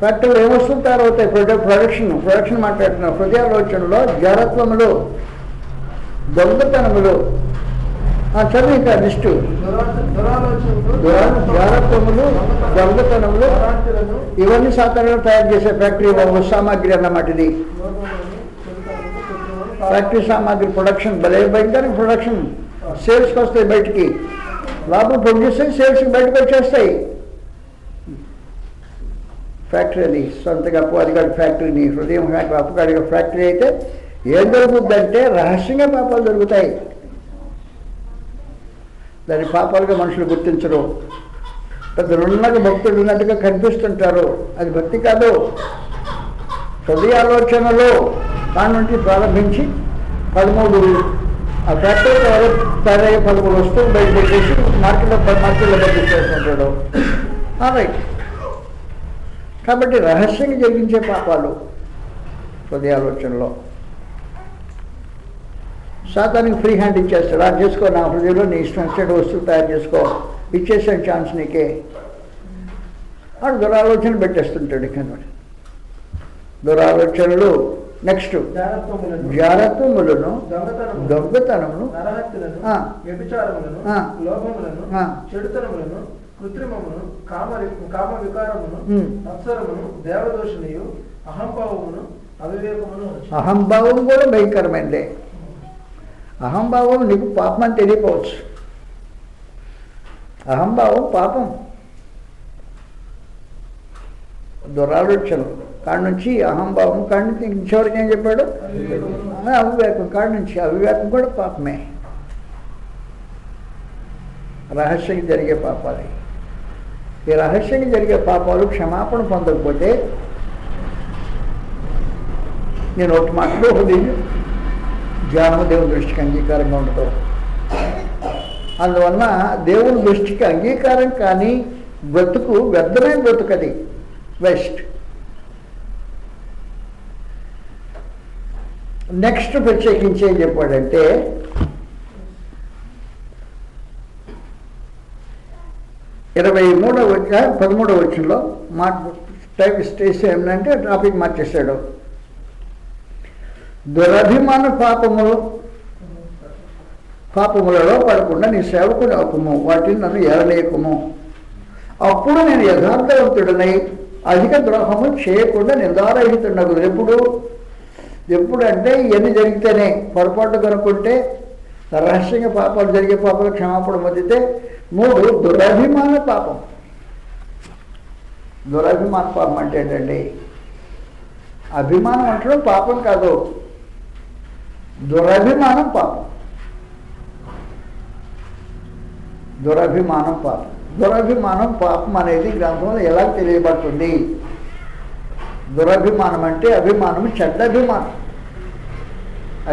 Speaker 1: ఫ్యాక్టరీలో ఏమొస్తుంది తయారవుతాయి? ప్రొడక్షన్ మాట్లాడుతున్నాం. హృదయాలోచనలో జారత్వములు, దొంగతనములు, చదువు ఇంకా లిస్టు, జారత్వములు, దొంగతనములు, ఇవన్నీ సాధారణంగా తయారు చేసే ఫ్యాక్టరీలో సామాగ్రి అన్నమాట. ఇది ఫ్యాక్టరీ సామాగ్రి ప్రొడక్షన్ భయంకర ప్రొడక్షన్. సేల్స్కి వస్తాయి, బయటికి లాభం ప్రొడ్యూస్ అయ్యి సేల్స్కి బయటకు వచ్చేస్తాయి. ఫ్యాక్టరీ అది సొంతగా అప్పుగాడి ఫ్యాక్టరీని, హృదయం అప్పుగాడి ఫ్యాక్టరీ అయితే ఏం జరుగుతుందంటే రహస్యంగా పాపాలు జరుగుతాయి. దాని పాపాలుగా మనుషులు గుర్తించరు. పెద్ద రుణంగా భక్తుడు ఉన్నట్టుగా కనిపిస్తుంటారు. అది భక్తి కాదు. హృదయ ఆలోచనలో దాని నుంచి ప్రారంభించి 13 ఆ ఫ్యాక్టరీ తయారయ్యే 13 వస్తువులు బయట పెట్టేసి మార్కెట్లో పంపించేస్తుంటాడు. రైట్. కాబట్టి రహస్యంగా జరిగించే పాపాలు హృదయాలోచనలో. సాతానికి ఫ్రీ హ్యాండ్ ఇచ్చేస్తాడు. అది చేసుకో, నా హృదయంలో నీ ఇష్టం వచ్చేటి వస్తువు తయారు చేసుకో, ఇచ్చేసాను ఛాన్స్ నీకే. వాడు దురాలోచన పెట్టేస్తుంటాడు. ఇక్కడ దురాలోచనలు. నెక్స్ట్ జారత్వములను, దొంగతనమును,
Speaker 3: కృత్రిమమును, కామ వికారమును, అప్సరమును, దేవదోషణియు, అహంభావమును, అవివేకమును.
Speaker 1: అహంభావం కూడా భయంకరమైనదే. అహంభావం నీకు పాపం అని తెలియకపోవచ్చు. అహంభావం పాపం. దురాలోచన కాడి నుంచి అహంభావం కాడి నుంచి చివరికి ఏం చెప్పాడు? అవివేకం కాడి నుంచి. అవివేకం కూడా పాపమే. రహస్యంగా జరిగే పాపాలు. ఈ రహస్యంగా జరిగే పాపాలు క్షమాపణ పొందకపోతే నేను ఒకటి మాటలో హృదయం ధ్యానము దేవుని దృష్టికి అంగీకారంగా ఉండదు. అందువలన దేవుని దృష్టికి అంగీకారం కానీ బ్రతుకు వ్యర్థమైన బ్రతుకు. అది వెస్ట్. నెక్స్ట్ ప్రత్యేకించి ఏం చెప్పాడంటే 13వ వచనంలో టైప్ స్టేజ్ ఏమంటే టాపిక్ మార్చేశాడు. దురభిమాన పాపములలో పడకుండా నీ సేవకుని అవుకుము, వాటిని నన్ను ఏరలేకుము. అప్పుడు నేను యథార్థవంతుడినై అధిక ద్రోహము చేయకుండా నిందారహితుడగు. ఎప్పుడు అంటే ఇవన్నీ జరిగితేనే. పొరపాటు కనుక్కుంటే రహస్యంగా పాపాలు జరిగే పాపాలు క్షమాపణ పొందితే. 3 దురభిమాన పాపం. దురభిమాన పాపం అంటే ఏంటండి? అభిమానం అంటే పాపం కాదు, దురభిమానం పాపం. దురభిమానం పాపం. దురభిమానం పాపం అనేది గ్రంథంలో ఎలా తెలియబడుతుంది? దురభిమానం అంటే అభిమానం చెడ్డ అభిమానం.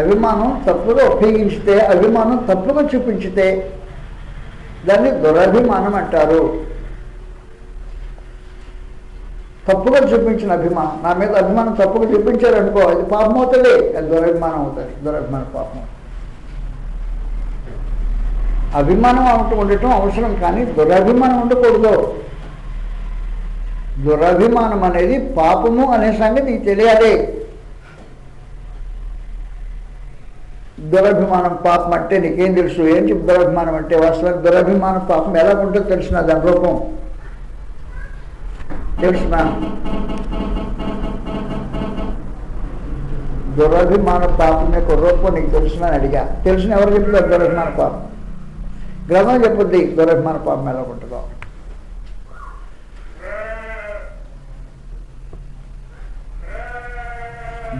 Speaker 1: అభిమానం తప్పుగా ఉపయోగించితే, అభిమానం తప్పుగా చూపించితే దాన్ని దురభిమానం అంటారు. తప్పుగా చూపించిన అభిమానం, నా మీద అభిమానం తప్పుగా చూపించారనుకో, అది పాపం అవుతుంది. అది దురభిమానం అవుతుంది. దురభిమానం పాపం. అభిమానం ఉండటం అవసరం, కానీ దురభిమానం ఉండకూడదు. దురభిమానం అనేది పాపము అనే సంగతి నీకు తెలియాలి. దురభిమానం పాపం అంటే నీకేం తెలుసు? ఏం చెప్పు దురభిమానం అంటే? వాస్తవానికి దురభిమానం పాపం ఎలా ఉంటుందో తెలిసిన దాని రూపం తెలిసిన. దురభిమాన పాపం యొక్క రూపం నీకు తెలిసిన అడిగా. తెలిసిన ఎవరు చెప్తారు? దురభిమాన పాపం గ్రంథం చెప్పుద్ది దురభిమాన పాపం ఎలా ఉంటుందో.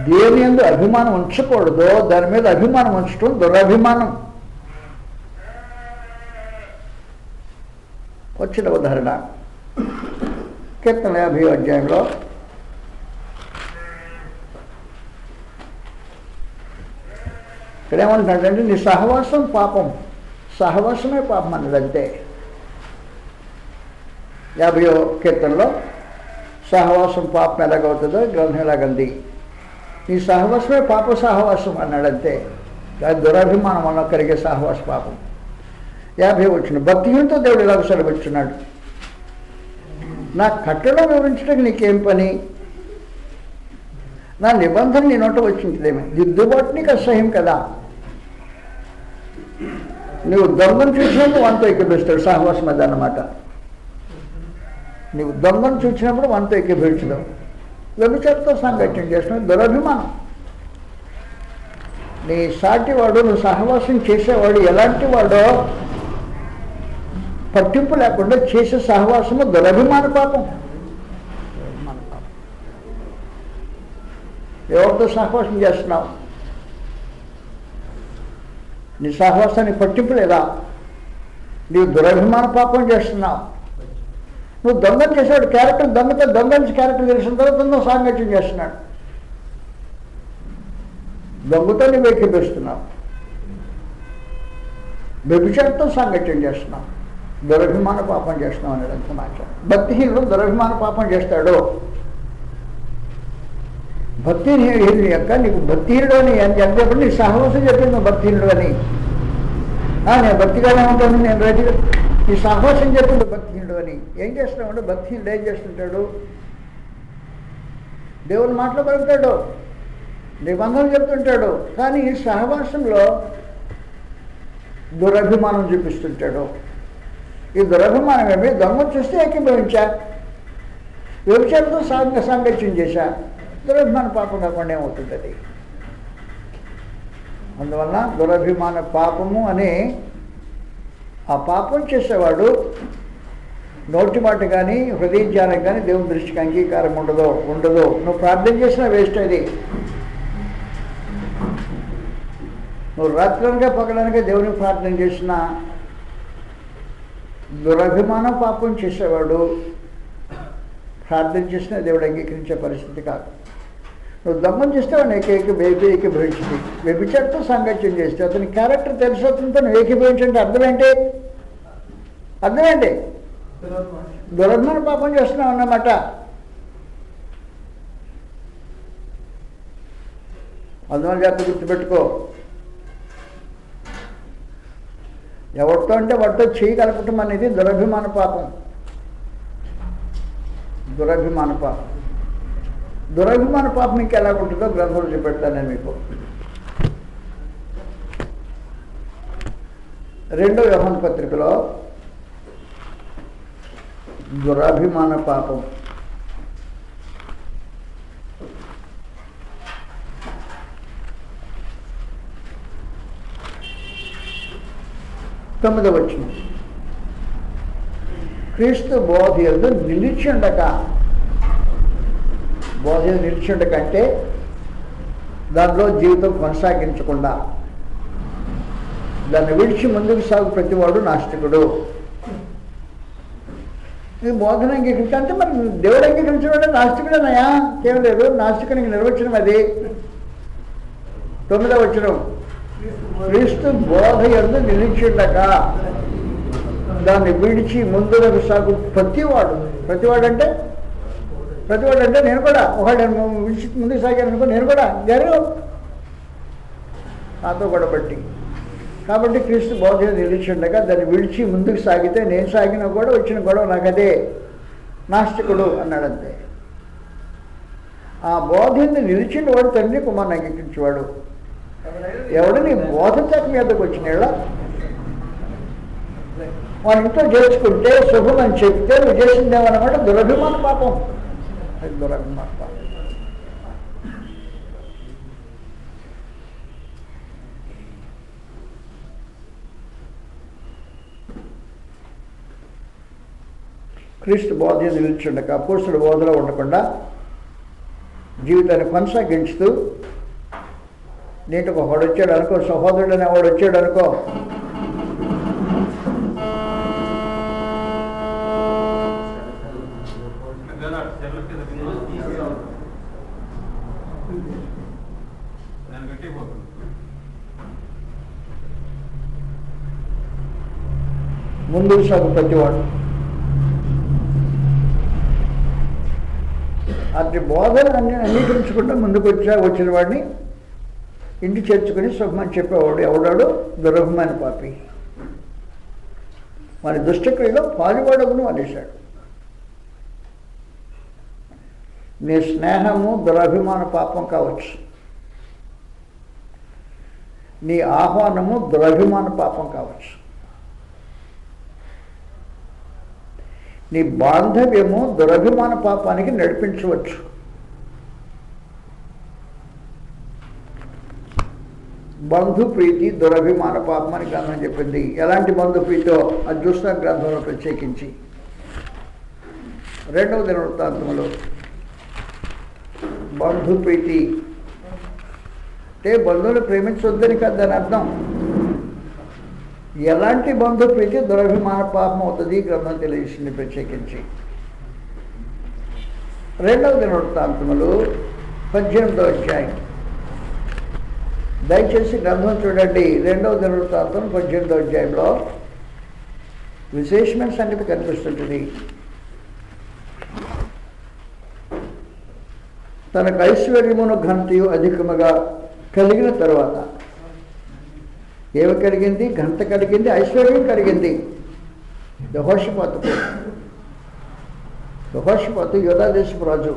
Speaker 1: దేని యందు అభిమానం ఉంచకూడదో దాని మీద అభిమానం ఉంచడం దురభిమానం. వచ్చిన ఉదాహరణ కీర్తన 50వ అధ్యాయంలో ఇక్కడ ఏమంటున్నాడంటే నీ సహవాసం పాపం, సహవాసమే పాపం అన్నదంతే. 50వ కీర్తనలో సహవాసం పాపం ఎలాగవుతుందో గ్రంథం ఎలాగంది. నీ సహవాసమే పాప సహవాసం అన్నాడంతే. అది దురభిమానం వల్ల కలిగే సహవాస పాపం. 50 వచ్చిన భక్తిహీనతో దేవుడు ఇలాగ సెలవిస్తున్నాడు. నా కట్టడం వివరించడానికి నీకేం పని? నా నిబంధన నీ నోట వచ్చిందేమి? దిద్దుబాటు నీకు అసహ్యం కదా. నువ్వు దొంగను చూసినప్పుడు మనతో ఎక్కిపిస్తాడు, సహవాసం అది అన్నమాట. నువ్వు దొంగను చూసినప్పుడు మనతో ఎక్కిపించడం, వ్యభిచారంతో సాంగత్యం చేస్తున్నావు, దురభిమానం. నీ సాటివాడు, నువ్వు సహవాసం చేసేవాడు ఎలాంటి వాడో పట్టింపు లేకుండా చేసే సహవాసము దురభిమాన పాపం. ఎవరితో సహవాసం చేస్తున్నావు? నీ సహవాసానికి పట్టింపు లేదా? నీవు దురభిమాన పాపం చేస్తున్నావు. నువ్వు దొంగను చేసేవాడు క్యారెక్టర్, దొంగ నుంచి క్యారెక్టర్ తెలిసిన తర్వాత నువ్వు సాంగత్యం చేస్తున్నాడు. దొంగతో నువ్వు ఎక్కిపిస్తున్నావు, వ్యభిచారంతో సాంగత్యం చేస్తున్నావు, దురభిమాన పాపం చేస్తున్నావు అనేదంతా మాట్లాడు. భక్తిహీనుడు దురభిమాన పాపం చేస్తాడు. భక్తిహీనుడు యొక్క నీకు భక్తిహీనుడు అని చెప్పినప్పుడు నీ సహవాసం చెప్పింది నువ్వు భక్తిహీనుడు అని. నేను భక్తిగానే ఉంటాను, నేను రెడీగా. నీ సహవాసం చెప్పింది భక్తిహీనుడు అని. ఏం చేస్తున్నావు? భక్తిహీనుడు ఏం చేస్తుంటాడు? దేవుని మాటలు పలుకుతాడు, నిబంధనలు చెప్తుంటాడు, కానీ ఈ సహవాసంలో దురభిమానం చూపిస్తుంటాడు. ఈ దురభిమానం ఏమి? దొంగ చూస్తే ఏకీభవించా, వ్యభిచారంతో సాంగత్యం చేశా, దురభిమాన పాపం కాకుండా ఏమవుతుంది అది? అందువల్ల దురభిమాన పాపము అని ఆ పాపం చేసేవాడు నోటి మాట కానీ హృదయ ధ్యానం కానీ దేవుని దృష్టికి అంగీకారం ఉండదు. నువ్వు ప్రార్థన చేసినా వేస్ట్. అది నువ్వు రాత్రనగా పగలనగా దేవునికి ప్రార్థన చేసిన దురభిమాన పాపం చేసేవాడు ప్రార్థన చేసినా దేవుడు అంగీకరించే పరిస్థితి కాదు. నువ్వు దమ్మం చేస్తే వాడిని ఏకీభవించింది. వ్యభిచారంతో సాంగత్యం చేస్తే అతని క్యారెక్టర్ తెలిసి అతనితో నువ్వు ఏకీభవించంటే అర్థమేంటి? దురభిమాన పాపం చేస్తున్నావు అన్నమాట. అందువల్ల జాగ్రత్త గుర్తుపెట్టుకో. ఎవరితో అంటే వాటితో చేయి కలపటం అనేది దురభిమాన పాపం. దురభిమాన పాపం మీకు ఎలా ఉంటుందో గ్రంథంలో చూపెడతాను నేను మీకు. 2వ యోహాను పత్రికలో దురభిమాన పాపం తొమ్మిదవ వచనం. క్రీస్తు బోధయందు నిలిచుండక అంటే దానిలో జీవితం కొనసాగించకుండా దాన్ని విడిచి ముందుకు సాగు ప్రతివాడు నాస్తికుడు. ఈ బోధన అంగీకరించాలంటే మరి దేవుడు అంగీకరించడం నాస్తికుడేనయా? కేవలేదు. నాస్తికునికి నిర్వచనం అది. 9వ వచనం. క్రీస్తు బోధయందు నిలిచుండక దాన్ని విడిచి ముందుకు సాగు ప్రతివాడు అంటే నేను కూడా ఒకళ్ళు విడిచి ముందుకు సాగాను అనుకో, నేను కూడా నాతో కూడా బట్టి. కాబట్టి క్రీస్తు బోధ నిలిచుండగా దాన్ని విడిచి ముందుకు సాగితే నేను సాగినా కూడా వచ్చిన గొడవ నాకదే, నాస్తికుడు అన్నాడంతే. ఆ బోధని నిలిచిన వాడు తండ్రి కుమారుని అంగీకరించేవాడు. ఎవడు నీ బోధ తగ్గ మీదకి వచ్చినాడా వాడి ఇంట్లో చేర్చుకుంటే శుభం అని చెప్తే నువ్వు చేసిందేమన్నమాట దురభిమాన పాపం. అది దురభిమాన పాపం. క్రీస్తు బోధ నిలిచుండక అపోస్తలుల బోధలో ఉండకుండా జీవితాన్ని కొనసాగించుతూ నీటికి ఒకడు వచ్చాడు అనుకో, సహోదరుడు అని వాడు వచ్చాడు అనుకో, ముందుకు సాగు ప్రతివాడు అటు బోధన అంగీకరించుకుంటూ ముందుకు వచ్చిన వాడిని ఇంటి చేర్చుకుని సుఖమని చెప్పేవాడు ఎవడాడు? దురభిమాన పాపి. వారి దుష్టక్రియలో పాలువాడగును అనేశాడు. నీ స్నేహము దురభిమాన పాపం కావచ్చు, నీ ఆహ్వానము దురభిమాన పాపం కావచ్చు, నీ బాంధవ్యము దురభిమాన పాపానికి నడిపించవచ్చు. బంధు ప్రీతి దురభిమాన పాపం అని గ్రంథం చెప్పింది. ఎలాంటి బంధు ప్రీతో అది చూస్తాం గ్రంథంలో ప్రత్యేకించి. 2వ దినవృత్తాంతములో బంధు ప్రీతి అంటే బంధువులు ప్రేమించొద్దని కాదు దాని అర్థం. ఎలాంటి బంధు ప్రీతి దురభిమాన పాపం అవుతుంది గ్రంథం తెలియజేసింది ప్రత్యేకించి. 2వ దినవృత్తాంతములు 18వ అధ్యాయం. దయచేసి గ్రంథం చూడండి. 2వ దినవృత్తాంతం 18వ అధ్యాయంలో విశేషమైన సంగతి కనిపిస్తుంటుంది. తనకు ఐశ్వర్యమును ఘనతయు అధికముగా కలిగిన తర్వాత ఏమి కలిగింది? ఘనత కలిగింది, ఐశ్వర్యం కలిగింది. యెహోషాపాతుకు. యెహోషాపాతు యోధా దేశపు రాజు.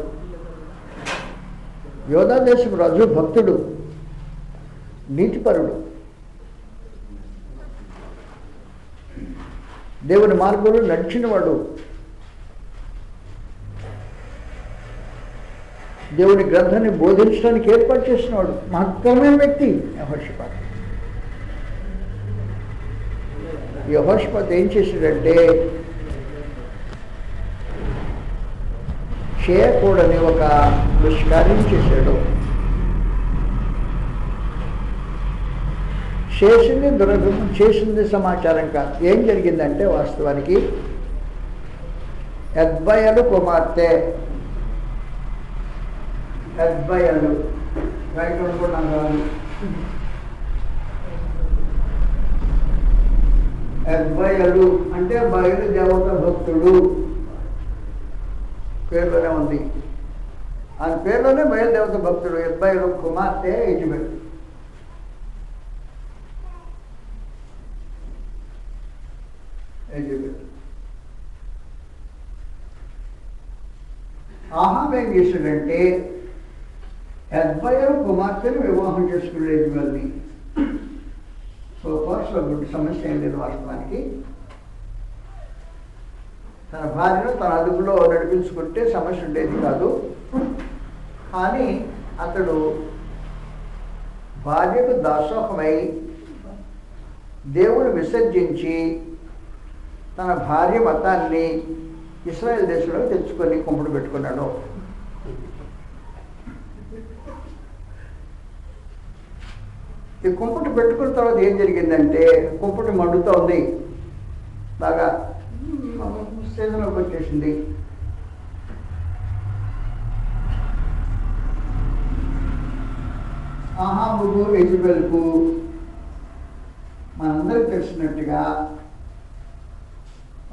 Speaker 1: యోధా దేశపు రాజు భక్తుడు, నీతిపరుడు, దేవుని మార్గంలో నడిచినవాడు, దేవుని గ్రంథాన్ని బోధించడానికి ఏర్పాటు చేసినవాడు, మహత్తరమైన వ్యక్తి యెహోషాపాతు. యెహోషాపాతు ఏం చేశాడంటే చేయకూడని ఒక దుష్కార్యం చేశాడు. చేసింది సమాచారం కాదు. ఏం జరిగిందంటే వాస్తవానికి ఎద్బయలు కుమార్తె, ఎద్బయలు రైట్ అనుకున్నాం కాదు, ఎద్బయలు అంటే బయలు దేవత భక్తుడు పేర్లోనే ఉంది. ఆ పేర్లోనే బయలుదేవత భక్తుడు. ఎద్బయలు కుమార్తె యెజబెల్. ఆహాబ్ ఏం చేశాడంటే ఎద్బయలు కుమార్తెను వివాహం చేసుకునేది వెళ్ళి. సో ఫస్ట్ గుడ్ సమస్య ఏం లేదు వాస్తవానికి. తన భార్యను తన అదుపులో నడిపించుకుంటే సమస్య ఉండేది కాదు. కానీ అతడు భార్యకు దాసోహమై దేవుని విసర్జించి తన భార్య మతాన్ని ఇశ్రాయేల్ దేశంలో తెచ్చుకొని కుంపటి పెట్టుకున్నాడు. ఈ కుంపటి పెట్టుకున్న తర్వాత ఏం జరిగిందంటే కుంపటి మండుతూ ఉంది, బాగా సీజన్లోకి వచ్చేసింది. ఆహాబుకు యెజబెల్కు మనందరికి తెలిసినట్టుగా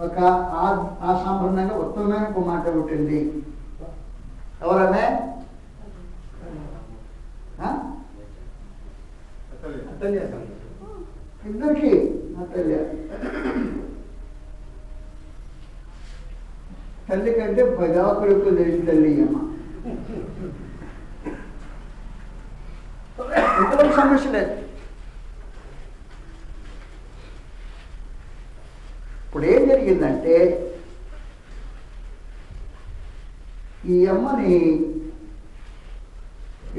Speaker 1: ఒక ఆ సంబంధంగా ఉత్తమమైన కుమార్తె పుట్టింది. ఎవరమే? ఇద్దరికి అత్తల్య. తల్లి కంటే ప్రజాకులకు తెలిసిన తల్లి అమ్మ. ఇంతవరకు సమస్య లేదు. ఇప్పుడు ఏం జరిగిందంటే ఈ అమ్మని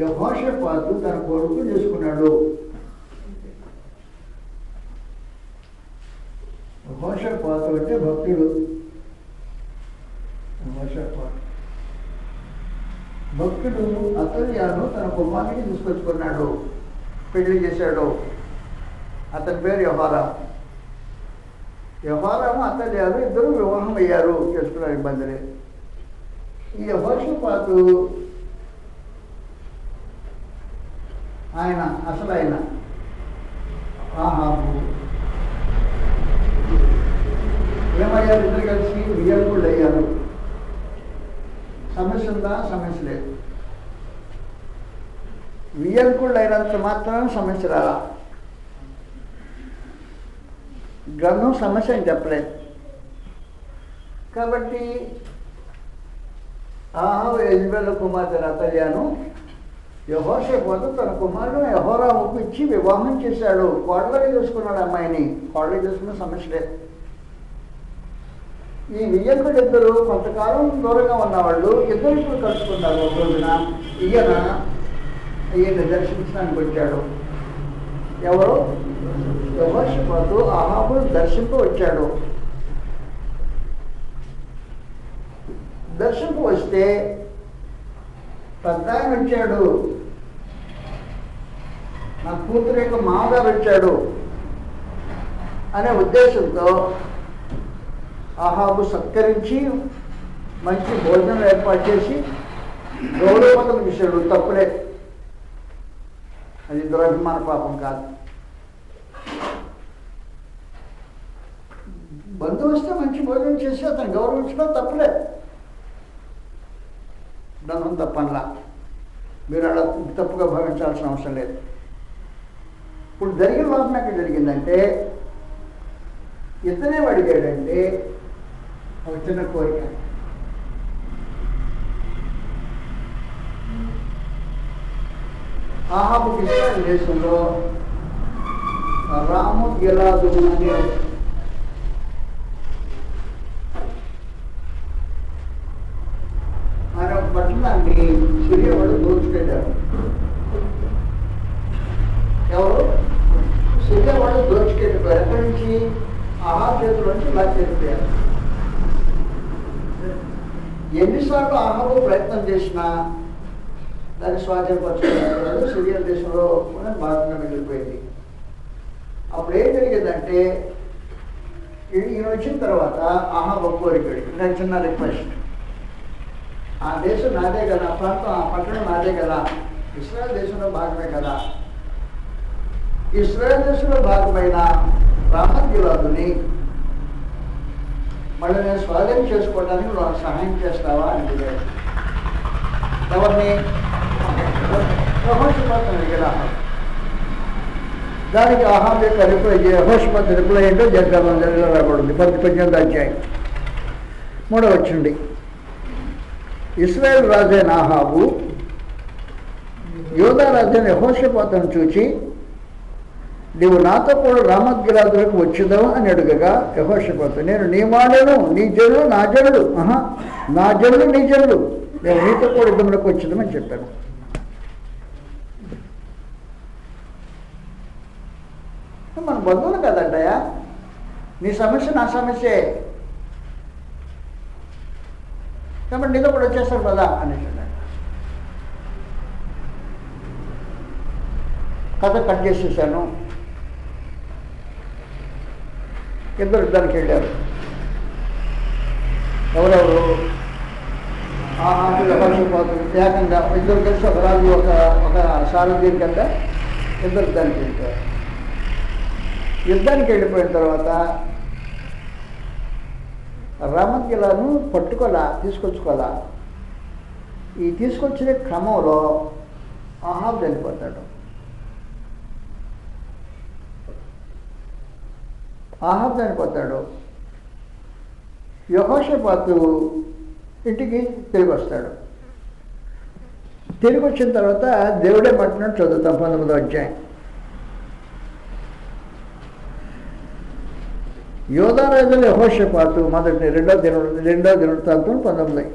Speaker 1: యెహోషాపాతు తన కొడుకు చేసుకున్నాడు. యెహోషాపాతు అంటే భక్తుడు. యెహోషాపాతు భక్తుడు అతల్యాను తన కుమారునికి తీసుకొచ్చుకున్నాడు, పెళ్లి చేశాడు. అతని పేరు యెహోరాము. యెహోరాము అతల్యాను ఇద్దరు వివాహం అయ్యారు, చేసుకున్నారు, ఇబ్బంది లేదు. ఈ యెహోషాపాతు ఆయన అసలు ఆయన ఆహాబు ఏమయ్యారు? ఇద్దరు కలిసి వియ్యంకుళ్ళు అయ్యారు. సమస్య ఉందా? సమస్య లేదు. వియ్యంకుళ్ళు అయినంత మాత్రం సమస్య రాలా. గ్రంథం సమస్య అని చెప్పలేదు. కాబట్టి ఆహాబు యెజ్బెలు కుమార్తె అతల్యాను యెహోషాపాతు తన కుమారుడు యెహోరాముకు ఇచ్చి వివాహం చేశాడు. కోడలుగా చేసుకున్నాడు అమ్మాయిని. కోడలు చేసుకున్న సమస్య లేదు. ఈ వియ్యంకుడు ఇద్దరు కొంతకాలం దూరంగా ఉన్నవాళ్ళు ఇద్దరు ఇప్పుడు కలుసుకున్నారు. ఒక రోజున ఈయన దర్శించడానికి వచ్చాడు. ఎవరు? యెహోషాపాతు ఆహాబును దర్శింపు వచ్చాడు. దర్శనకు వస్తే పెద్ద ఆయన వచ్చాడు, నా కూతురు యొక్క మామగారు వచ్చాడు అనే ఉద్దేశంతో ఆహాబు సత్కరించి మంచి భోజనం ఏర్పాటు చేసి గౌరవపదం విషయాడు. తప్పులే, అది దురభిమాన పాపం కాదు. బంధువు వస్తే మంచి భోజనం చేసి అతను గౌరవించడం తప్పులే, దాని తప్పనలా. మీరు అలా తప్పుగా భావించాల్సిన అవసరం లేదు. ఇప్పుడు జరిగిన లోపల ఎక్కడ జరిగిందంటే ఇతనే అడిగాడంటే ఒక చిన్న కోరిక. ఆహాబుకి ఇస్రాయేల్ దేశంలో రాము గిలాదు అనే ఆయన ఒక పట్టణాన్ని సిరియా వాళ్ళు దోచుకెళ్ళారు. ఎవరు? సిరియా వాళ్ళు దోచుకెళ్ళిపోయారు. ఎక్కడి నుంచి? ఆహాబు చేతుల నుంచి లాక్కెళ్ళిపోయారు. ఎన్నిసార్లు ఆహాబు ప్రయత్నం చేసినా దాన్ని స్వాధీనపరచుకున్నారు. సిరియా దేశంలో కూడా భాగంగా మిగిలిపోయింది. అప్పుడు ఏం జరిగిందంటే ఈయన వచ్చిన తర్వాత ఆహాబు కోరికడి నాకు చిన్న రిక్వెస్ట్, ఆ దేశం నాదే కదా, ఆ ప్రాంతం ఆ పట్టణం నాదే కదా, ఇస్రాయేల్ దేశంలో భాగమే కదా, ఇస్రాయేల్ దేశంలో భాగమైన రామత్ గిలాదుని మళ్ళీ నేను స్వాధీనం చేసుకోవడానికి నువ్వు సహాయం చేస్తావా అని అడిగాడు. ఎవరిని? యెహోషాపాతుని అడిగాడు. దానికి ఆహాబు యొక్క రిప్లై, యెహోషాపాతు రిప్లై ఏంటో జగ్గామంలో రాబడింది. 18వ అధ్యాయం 3వ వచనం. ఇశ్రాయేలు రాజైన ఆహాబు యోధా రాజైన యెహోషాపాతును చూచి, నీవు నాతో కూడా రామత్ గిలాదులకు వచ్చుదావు అని అడుగగా యెహోషాపాతు, నేను నీ వాడను, నీ జనులు నా జనులు, నా జనులు నీ జనులు, నేను నీతో కూడా యుద్ధంలోకి వచ్చుదామని చెప్పాను. మన బంధువులు కదండయా, నీ సమస్య నా సమస్యే కాబట్టి నీతో కూడా వచ్చేస్తాడు కదా అనేసి కథ కట్ చేసేసాను. ఇద్దరు యుద్ధానికి వెళ్ళారు. ఎవరెవరు? ఆహాబు యెహోషాపాతు ఏకంగా ఇద్దరు కలిసి ఒక రాజు ఒక సారథి కింద ఇద్దరు యుద్ధానికి వెళ్ళిపోయారు. యుద్ధానికి వెళ్ళిపోయిన తర్వాత రామత్ గిలాను పట్టుకోలా, తీసుకొచ్చుకోలా. ఈ తీసుకొచ్చిన క్రమంలో ఆహాబు చనిపోతాడు. ఆహాబు చనిపోతాడు. యెహోషాపాతు ఇంటికి తిరిగి వస్తాడు. తిరిగి వచ్చిన తర్వాత దేవుడే పట్టినట్టు చదువుతాం 19వ అధ్యాయం. యోధారాజుల యెహోషాపాతు మొదటి రెండో దినవృత్తాంతం 19.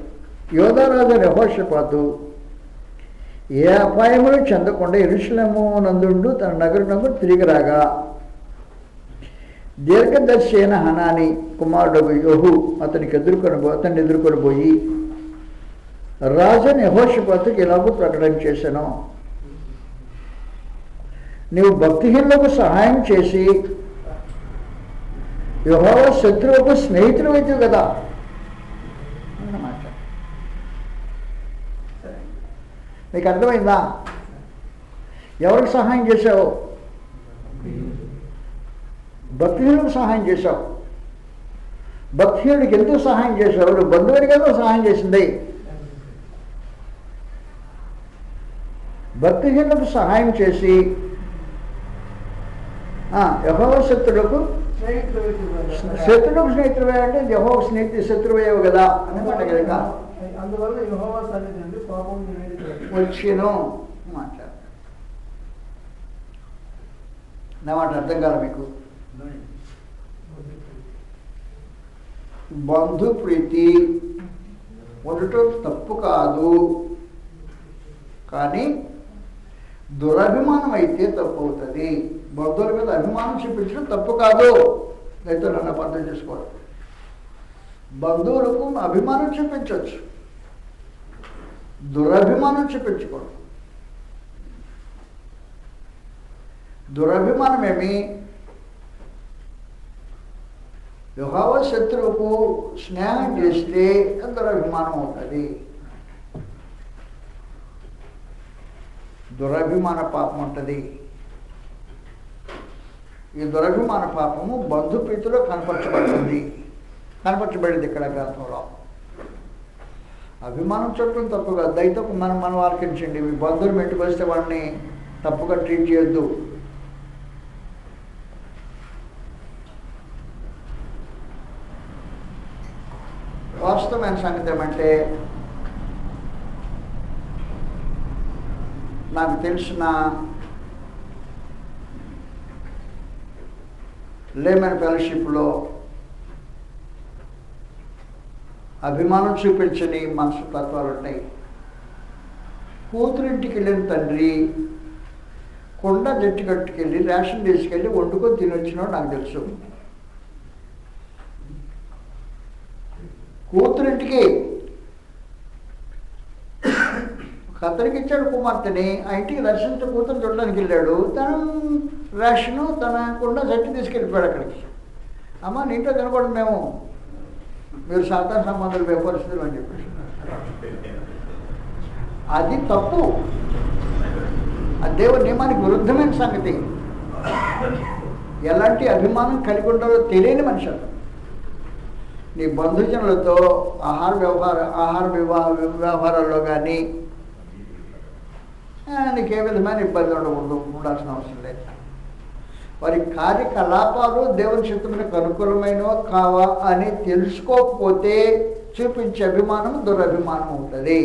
Speaker 1: యోధారాజుల యెహోషాపాతు ఏ అపాయములు చెందకుండా యెరూషలేము నందుండు తన నగరునకు తిరిగి రాగా దీర్ఘదర్శి అయిన హనాని కుమారుడు యెహూ అతన్ని ఎదుర్కొని పోయి రాజుని యెహోషాపాతుకి ఇలాగూ ప్రకటన చేశాను, నీవు భక్తిహీనులకు సహాయం చేసి యెహోవా శత్రువుకు స్నేహితులు అవుతావు కదా అన్నమాట. నీకు అర్థమైందా? ఎవరికి సహాయం చేశావు? భక్తిహీనులకు సహాయం చేశావు. భక్తిహీనుడికి ఎందుకు సహాయం చేశావు? నువ్వు బంధువుడి కదా సహాయం చేసింది. భక్తిహీనులకు సహాయం చేసి యెహోవా శత్రువులకు స్నేహితుడువే అంటే యెహోవా శత్రువయ్యావు కదా అన్నమాట కనుక
Speaker 3: అందువల్ల యెహోవా సన్నిధి నుండి కోపం నీ మీదకి
Speaker 1: వచ్చెను మాట్లాడు. నా మాట అర్థం కాదు మీకు. బంధు ప్రీతి ఉండటం తప్పు కాదు, కానీ దురభిమానం అయితే తప్పు అవుతుంది. బంధువుల మీద అభిమానం చూపించడం తప్పు కాదు. అయితే నన్ను అర్థం చేసుకోవాలి. బంధువులకు అభిమానం చూపించవచ్చు, దురభిమానం చూపించకూడదు. దురభిమానం ఏమి? యెహోవా శత్రువుకు స్నేహం చేస్తే దురభిమానం అవుతుంది. దురభిమాన పాపం ఉంటుంది. ఈ దురభిమాన పాపము బంధుప్రీతిలో కనపరచబడింది ఇక్కడ గ్రంథంలో. అభిమానం చూడటం తప్పు కాదు. దయతో మనం ఆలకించండి. మీ బంధువులు ఇంటికి వస్తే వాడిని తప్పుగా ట్రీట్ చేయొద్దు. వాస్తవమైన సంగతి ఏమంటే, నాకు తెలిసిన లేమన్ ఫెలోషిప్లో అభిమానం చూపించని మనసు తత్వాలు ఉంటాయి. కూతురింటికి వెళ్ళిన తండ్రి కొండ జట్టు కట్టుకెళ్ళి రేషన్ తీసుకెళ్ళి వండుకొని తినొచ్చినాడు నాకు తెలుసు. కూతురింటికి అతనికి ఇచ్చాడు కుమార్తెని. ఆ ఇంటికి దర్శించ కూతురు చూడడానికి వెళ్ళాడు. తను రేషను తన కొండ జట్టు తీసుకెళ్ళిపోయాడు అక్కడికి. అమ్మ నీతో తినకూడదు, మీరు సాధారణ సంబంధాలు వ్యవహరిస్తున్నారు అని చెప్పేసి. అది తప్పు. ఆ దేవుని నియమానికి విరుద్ధమైన సంగతి. ఎలాంటి అభిమానం కలిగి ఉండాలో తెలియని మనిషి. నీ బంధుజనులతో ఆహార వ్యవహారాల్లో కానీ నీకు ఏ విధమైన ఇబ్బంది ఉండాల్సిన అవసరం లేదు. వారి కార్యకలాపాలు దేవుని చిత్తమునకు అనుకూలమైనవో కావా అని తెలుసుకోకపోతే చూపించే అభిమానం దురభిమానం అవుతుంది.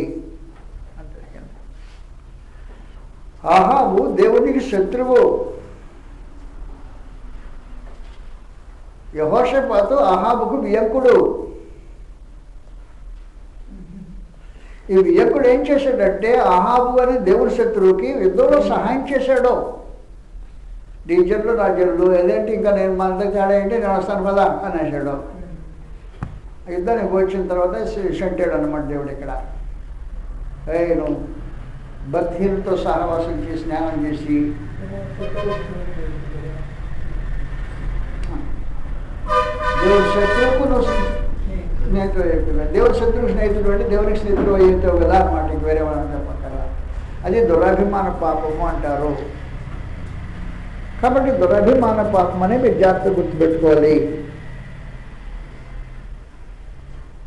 Speaker 1: ఆహాబు దేవునికి శత్రువు. యెహోషాపాతు ఆహాబుకు వియంకుడు. ఈ వియంకుడు ఏం చేశాడంటే ఆహాబు అని దేవుడి శత్రువుకి యుద్ధంలో సహాయం చేశాడు. డీజర్లు రాజర్లు ఏదేంటి ఇంకా నేను మన దగ్గర తేడా ఏంటి, నేను వస్తాను కదా అనేసాడు. యుద్ధానికి వచ్చిన తర్వాత అంటాడు అన్నమాట దేవుడు ఇక్కడ, నువ్వు భక్తితో సహవాసం చేసి స్నేహం చేసి దేవుడి శత్రువుకు నువ్వు స్నేహితుడు అయిపోయావు. దేవుడి శత్రువు స్నేహితుడు అంటే దేవునికి స్నేహితుడు అయిపోతావు కదా అన్నమాట. ఇంక వేరే వాళ్ళని చెప్పక్కరా. అది దురభిమాన పాపము అంటారు. కాబట్టి దురభిమాన పాపం అనే మీరు జాగ్రత్తగా గుర్తుపెట్టుకోవాలి.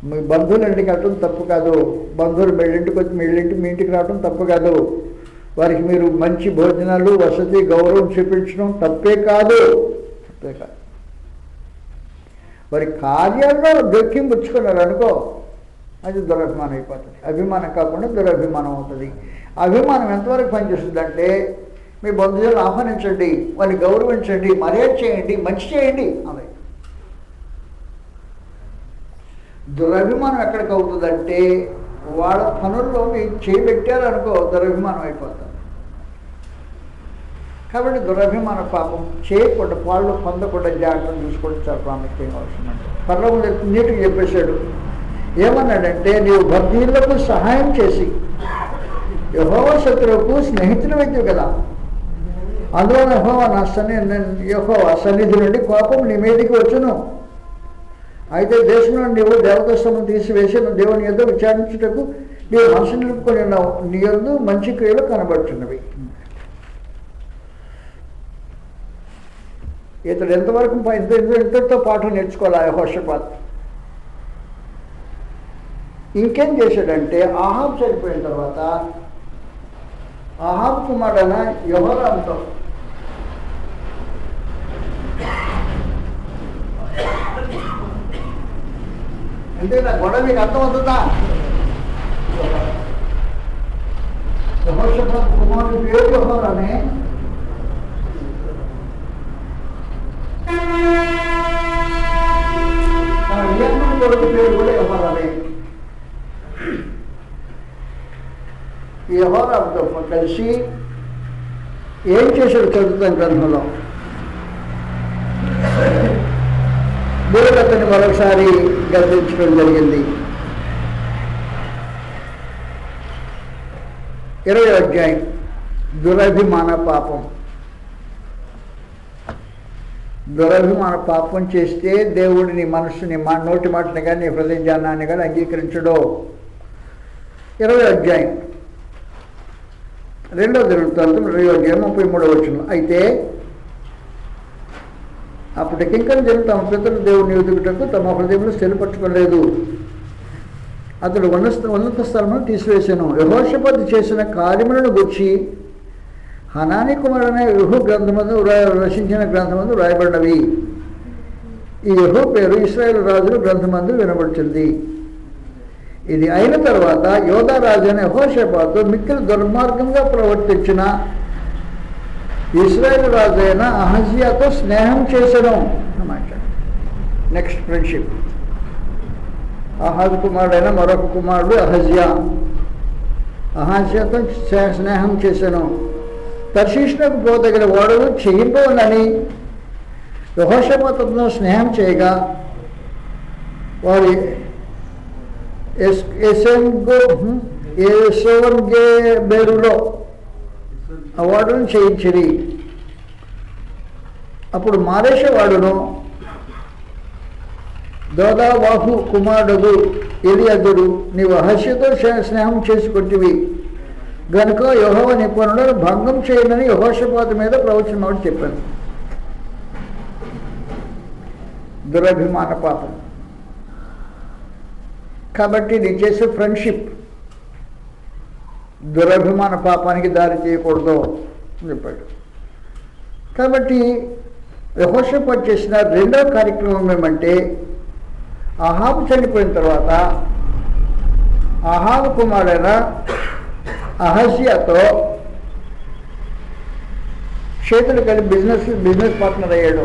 Speaker 1: మీ బంధువుల ఇంటికి వెళ్ళటం తప్పు కాదు. బంధువులు మీ ఇంటికి వచ్చి మీ ఇంటికి రావడం తప్పు కాదు. వారికి మీరు మంచి భోజనాలు, వసతి, గౌరవం చూపించడం తప్పే కాదు. వారి కార్యాల్లో జోక్యం పుచ్చుకున్నారు అనుకో, అది దురభిమానం అయిపోతుంది. అభిమానం కాకుండా దురభిమానం అవుతుంది. అభిమానం ఎంతవరకు పనిచేస్తుందంటే, మీ బంధువులను ఆహ్వానించండి, వారిని గౌరవించండి, మర్యాద చేయండి, మంచి చేయండి. అదే దురభిమానం ఎక్కడికి అవుతుందంటే, వాళ్ళ పనుల్లో మీరు చేయబెట్టారనుకో దురభిమానం అయిపోతుంది. కాబట్టి దురభిమాన పాపం చేయకుండా, వాళ్ళు పొందకుండా జాగ్రత్తలు చూసుకోవడం చాలా ప్రాముఖ్యంగా అవసరం. పర్లోకం నీటికి చెప్పేశాడు. ఏమన్నాడంటే, నీవు భక్తులకు సహాయం చేసి యెహోవా శత్రువుకు స్నేహితులు అయితే కదా, అందులో యెహోవా సన్నిధి నుండి కోపం నీ మీదకి వచ్చును. అయితే దేశంలో నీవు దేవదస్తము తీసివేసి దేవుని యొద్ద విచారించుటకు నీవు మనసు నిలుపుకొని ఉన్నావు. నీ యొద్ద మంచి క్రియలు కనబడుతున్నవి. ఇతడు ఎంతవరకు ఇంతటితో పాటు నేర్చుకోవాలి యెహోషాపాతు. ఇంకేం చేశాడంటే, ఆహాబు చనిపోయిన తర్వాత ఆహాబు కుమారుడైన యెహోరాముతో అంటే నా గొడవ మీకు అర్థమవుతుందా? యెహోషాపాతు కుమారుడి పేరు యెహోరామే. తన నియమం కొడుకు పేరు కూడా యెహోరామే. ఈ యెహోరాముతో కలిసి ఏం చేశాడు చదువుతాం గ్రంథంలో. దేవుడు అతన్ని మరొకసారి గర్తించడం జరిగింది. 20వ అధ్యాయం దురభిమాన పాపం. దురభిమాన పాపం చేస్తే దేవుడిని మనస్సుని నోటి మాటని కానీ నీ హృదయ జ్ఞానాన్ని కానీ అంగీకరించడో. 20వ అధ్యాయం 2వ దినవృత్తాంతం 20వ అధ్యాయం 33వ వచనం. అయితే అప్పుడు కింకర జనం తమ పితరులు దేవుడిని ఎదుగుటకు తమ హృదయంలో స్థిరపరచుకోలేదు. అతడు ఉన్నత స్థలమును తీసివేశాను. యెహోషాపాతు చేసిన కార్యములను గురించి హనానీ కుమారుడైన యెహూ గ్రంథమందు రచించిన గ్రంథమందు వ్రాయబడినవి. ఈ యెహూ పేరు ఇశ్రాయేలు రాజుల గ్రంథమందు వినబడుతుంది. ఇది అయిన తర్వాత యోధా రాజు అయిన యెహోషాపాతు మిక్కిలి దుర్మార్గంగా ప్రవర్తించిన ఇశ్రాయేలు రాజు అయిన అహజ్యాతో స్నేహం చేశాను అన్నమాట. Next friendship. అహాజు కుమారుడైన మరొక కుమారుడు అహజ్యా. అహజ్యాతో స్నేహం చేశాను. తర్షీషునకు పోదగిన ఓడలు చేయింపవనని యెహోషాపాతుతో స్నేహం చేయగా వారి బేరులో ఆ ఓడను చేయించిరి. అప్పుడు మారేషవాడును దోదావాహు కుమారుడు ఎలియదుడు నీవు అహస్యతో స్నేహం చేసుకొంటివి గనుక యెహోవా నీ పనులను భంగం చేయనని యెహోషాపాతు మీద ప్రవచనమాడు చెప్పాను. దురభిమాన పాపం. కాబట్టి నీ చేసే ఫ్రెండ్షిప్ దురభిమాన పాపానికి దారి తీయకూడదు అని చెప్పాడు. కాబట్టి యెహోషాపాతు చేసిన రెండవ కార్యక్రమం ఏమంటే అహాబు చనిపోయిన తర్వాత అహాబు కుమారుడైన అహజ్యాతో చేతులు కలిపి బిజినెస్ పార్ట్నర్ అయ్యాడు.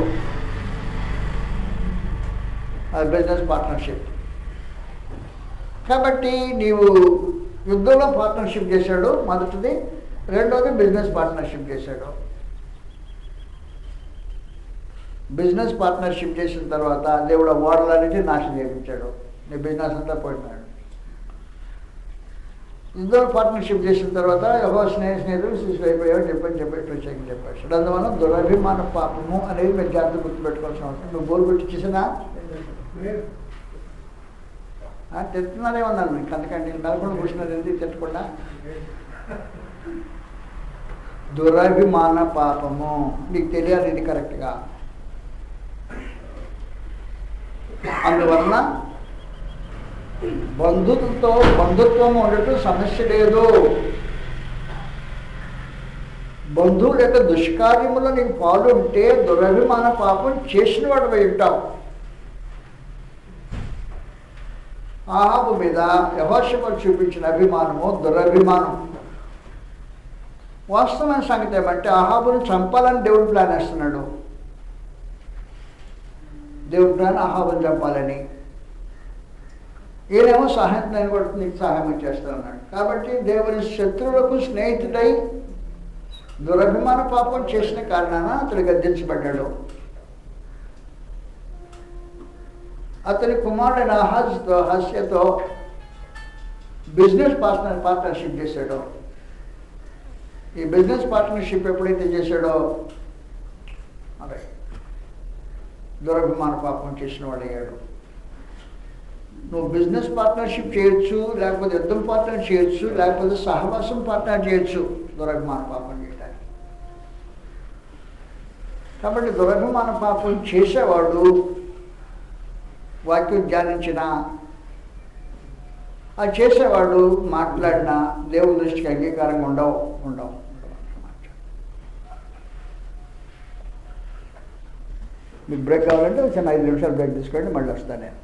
Speaker 1: అది బిజినెస్ పార్ట్నర్షిప్. కాబట్టి నీవు యుద్ధంలో పార్ట్నర్షిప్ చేశాడు మొదటిది. రెండోది బిజినెస్ పార్ట్నర్షిప్ చేశాడు. బిజినెస్ పార్ట్నర్షిప్ చేసిన తర్వాత దేవుడు ఓడలన్నింటినీ నాశనం చేయించాడు. నీ బిజినెస్ అంతా పోయినాడు. యుద్ధంలో పార్ట్నర్షిప్ చేసిన తర్వాత యెహోవా స్నేహితులు శిశువు అయిపోయావు చెప్పాడు. అందువల్ల దురభిమాన పాపము అనేది మీరు జాగ్రత్త గుర్తుపెట్టుకోవాల్సిన అవసరం. నువ్వు బోల్ పెట్టి చేసినా తిట్టున్నారేమన్నాను మీకు. అందుకంటే నలుగురు కూర్చున్నారు ఎందుకు తిట్టకుండా. దురభిమాన పాపము నీకు తెలియాలి ఇది కరెక్ట్గా. అందువలన బంధుత్వం ఉండటం సమస్య లేదు. బంధువుల యొక్క దుష్కార్యములో నీకు పాలు ఉంటే దురభిమాన పాపం చేసిన వాడు పోయి ఉంటావు. అహాబు మీద యెహోషాపాతు చూపించిన అభిమానము దురభిమానం. వాస్తవమైన సంగతి ఏమంటే అహాబును చంపాలని దేవుడు ప్లాన్ వేస్తున్నాడు. దేవుడు ప్లాన్ అహాబును చంపాలని. ఈయనేమో సహాయం నేను కూడా నీకు సహాయం చేస్తానన్నాడు. కాబట్టి దేవుని శత్రువులకు స్నేహితుడై దురభిమాన పాపం చేసిన కారణాన అతడు గద్దించబడ్డాడు. అతని కుమారుడైన హాస్యతో బిజినెస్ పార్ట్నర్షిప్ చేశాడు. ఈ బిజినెస్ పార్ట్నర్షిప్ ఎప్పుడైతే చేశాడో అదే దురభిమాన పాపం చేసిన వాడు అయ్యాడు. నువ్వు బిజినెస్ పార్ట్నర్షిప్ చేయొచ్చు, లేకపోతే యుద్ధం పార్ట్నర్ చేయొచ్చు, లేకపోతే సహవాసం పార్ట్నర్ చేయొచ్చు దురభిమాన పాపం చేయడానికి. కాబట్టి దురభిమాన పాపం చేసేవాడు వాక్యం ధ్యానించినా అది చేసేవాడు మాట్లాడినా దేవుని దృష్టికి అంగీకారంగా ఉండవు. మీకు బ్రేక్ కావాలంటే చిన్న 5 నిమిషాలు బ్రేక్ తీసుకోండి, మళ్ళీ వస్తాను నేను.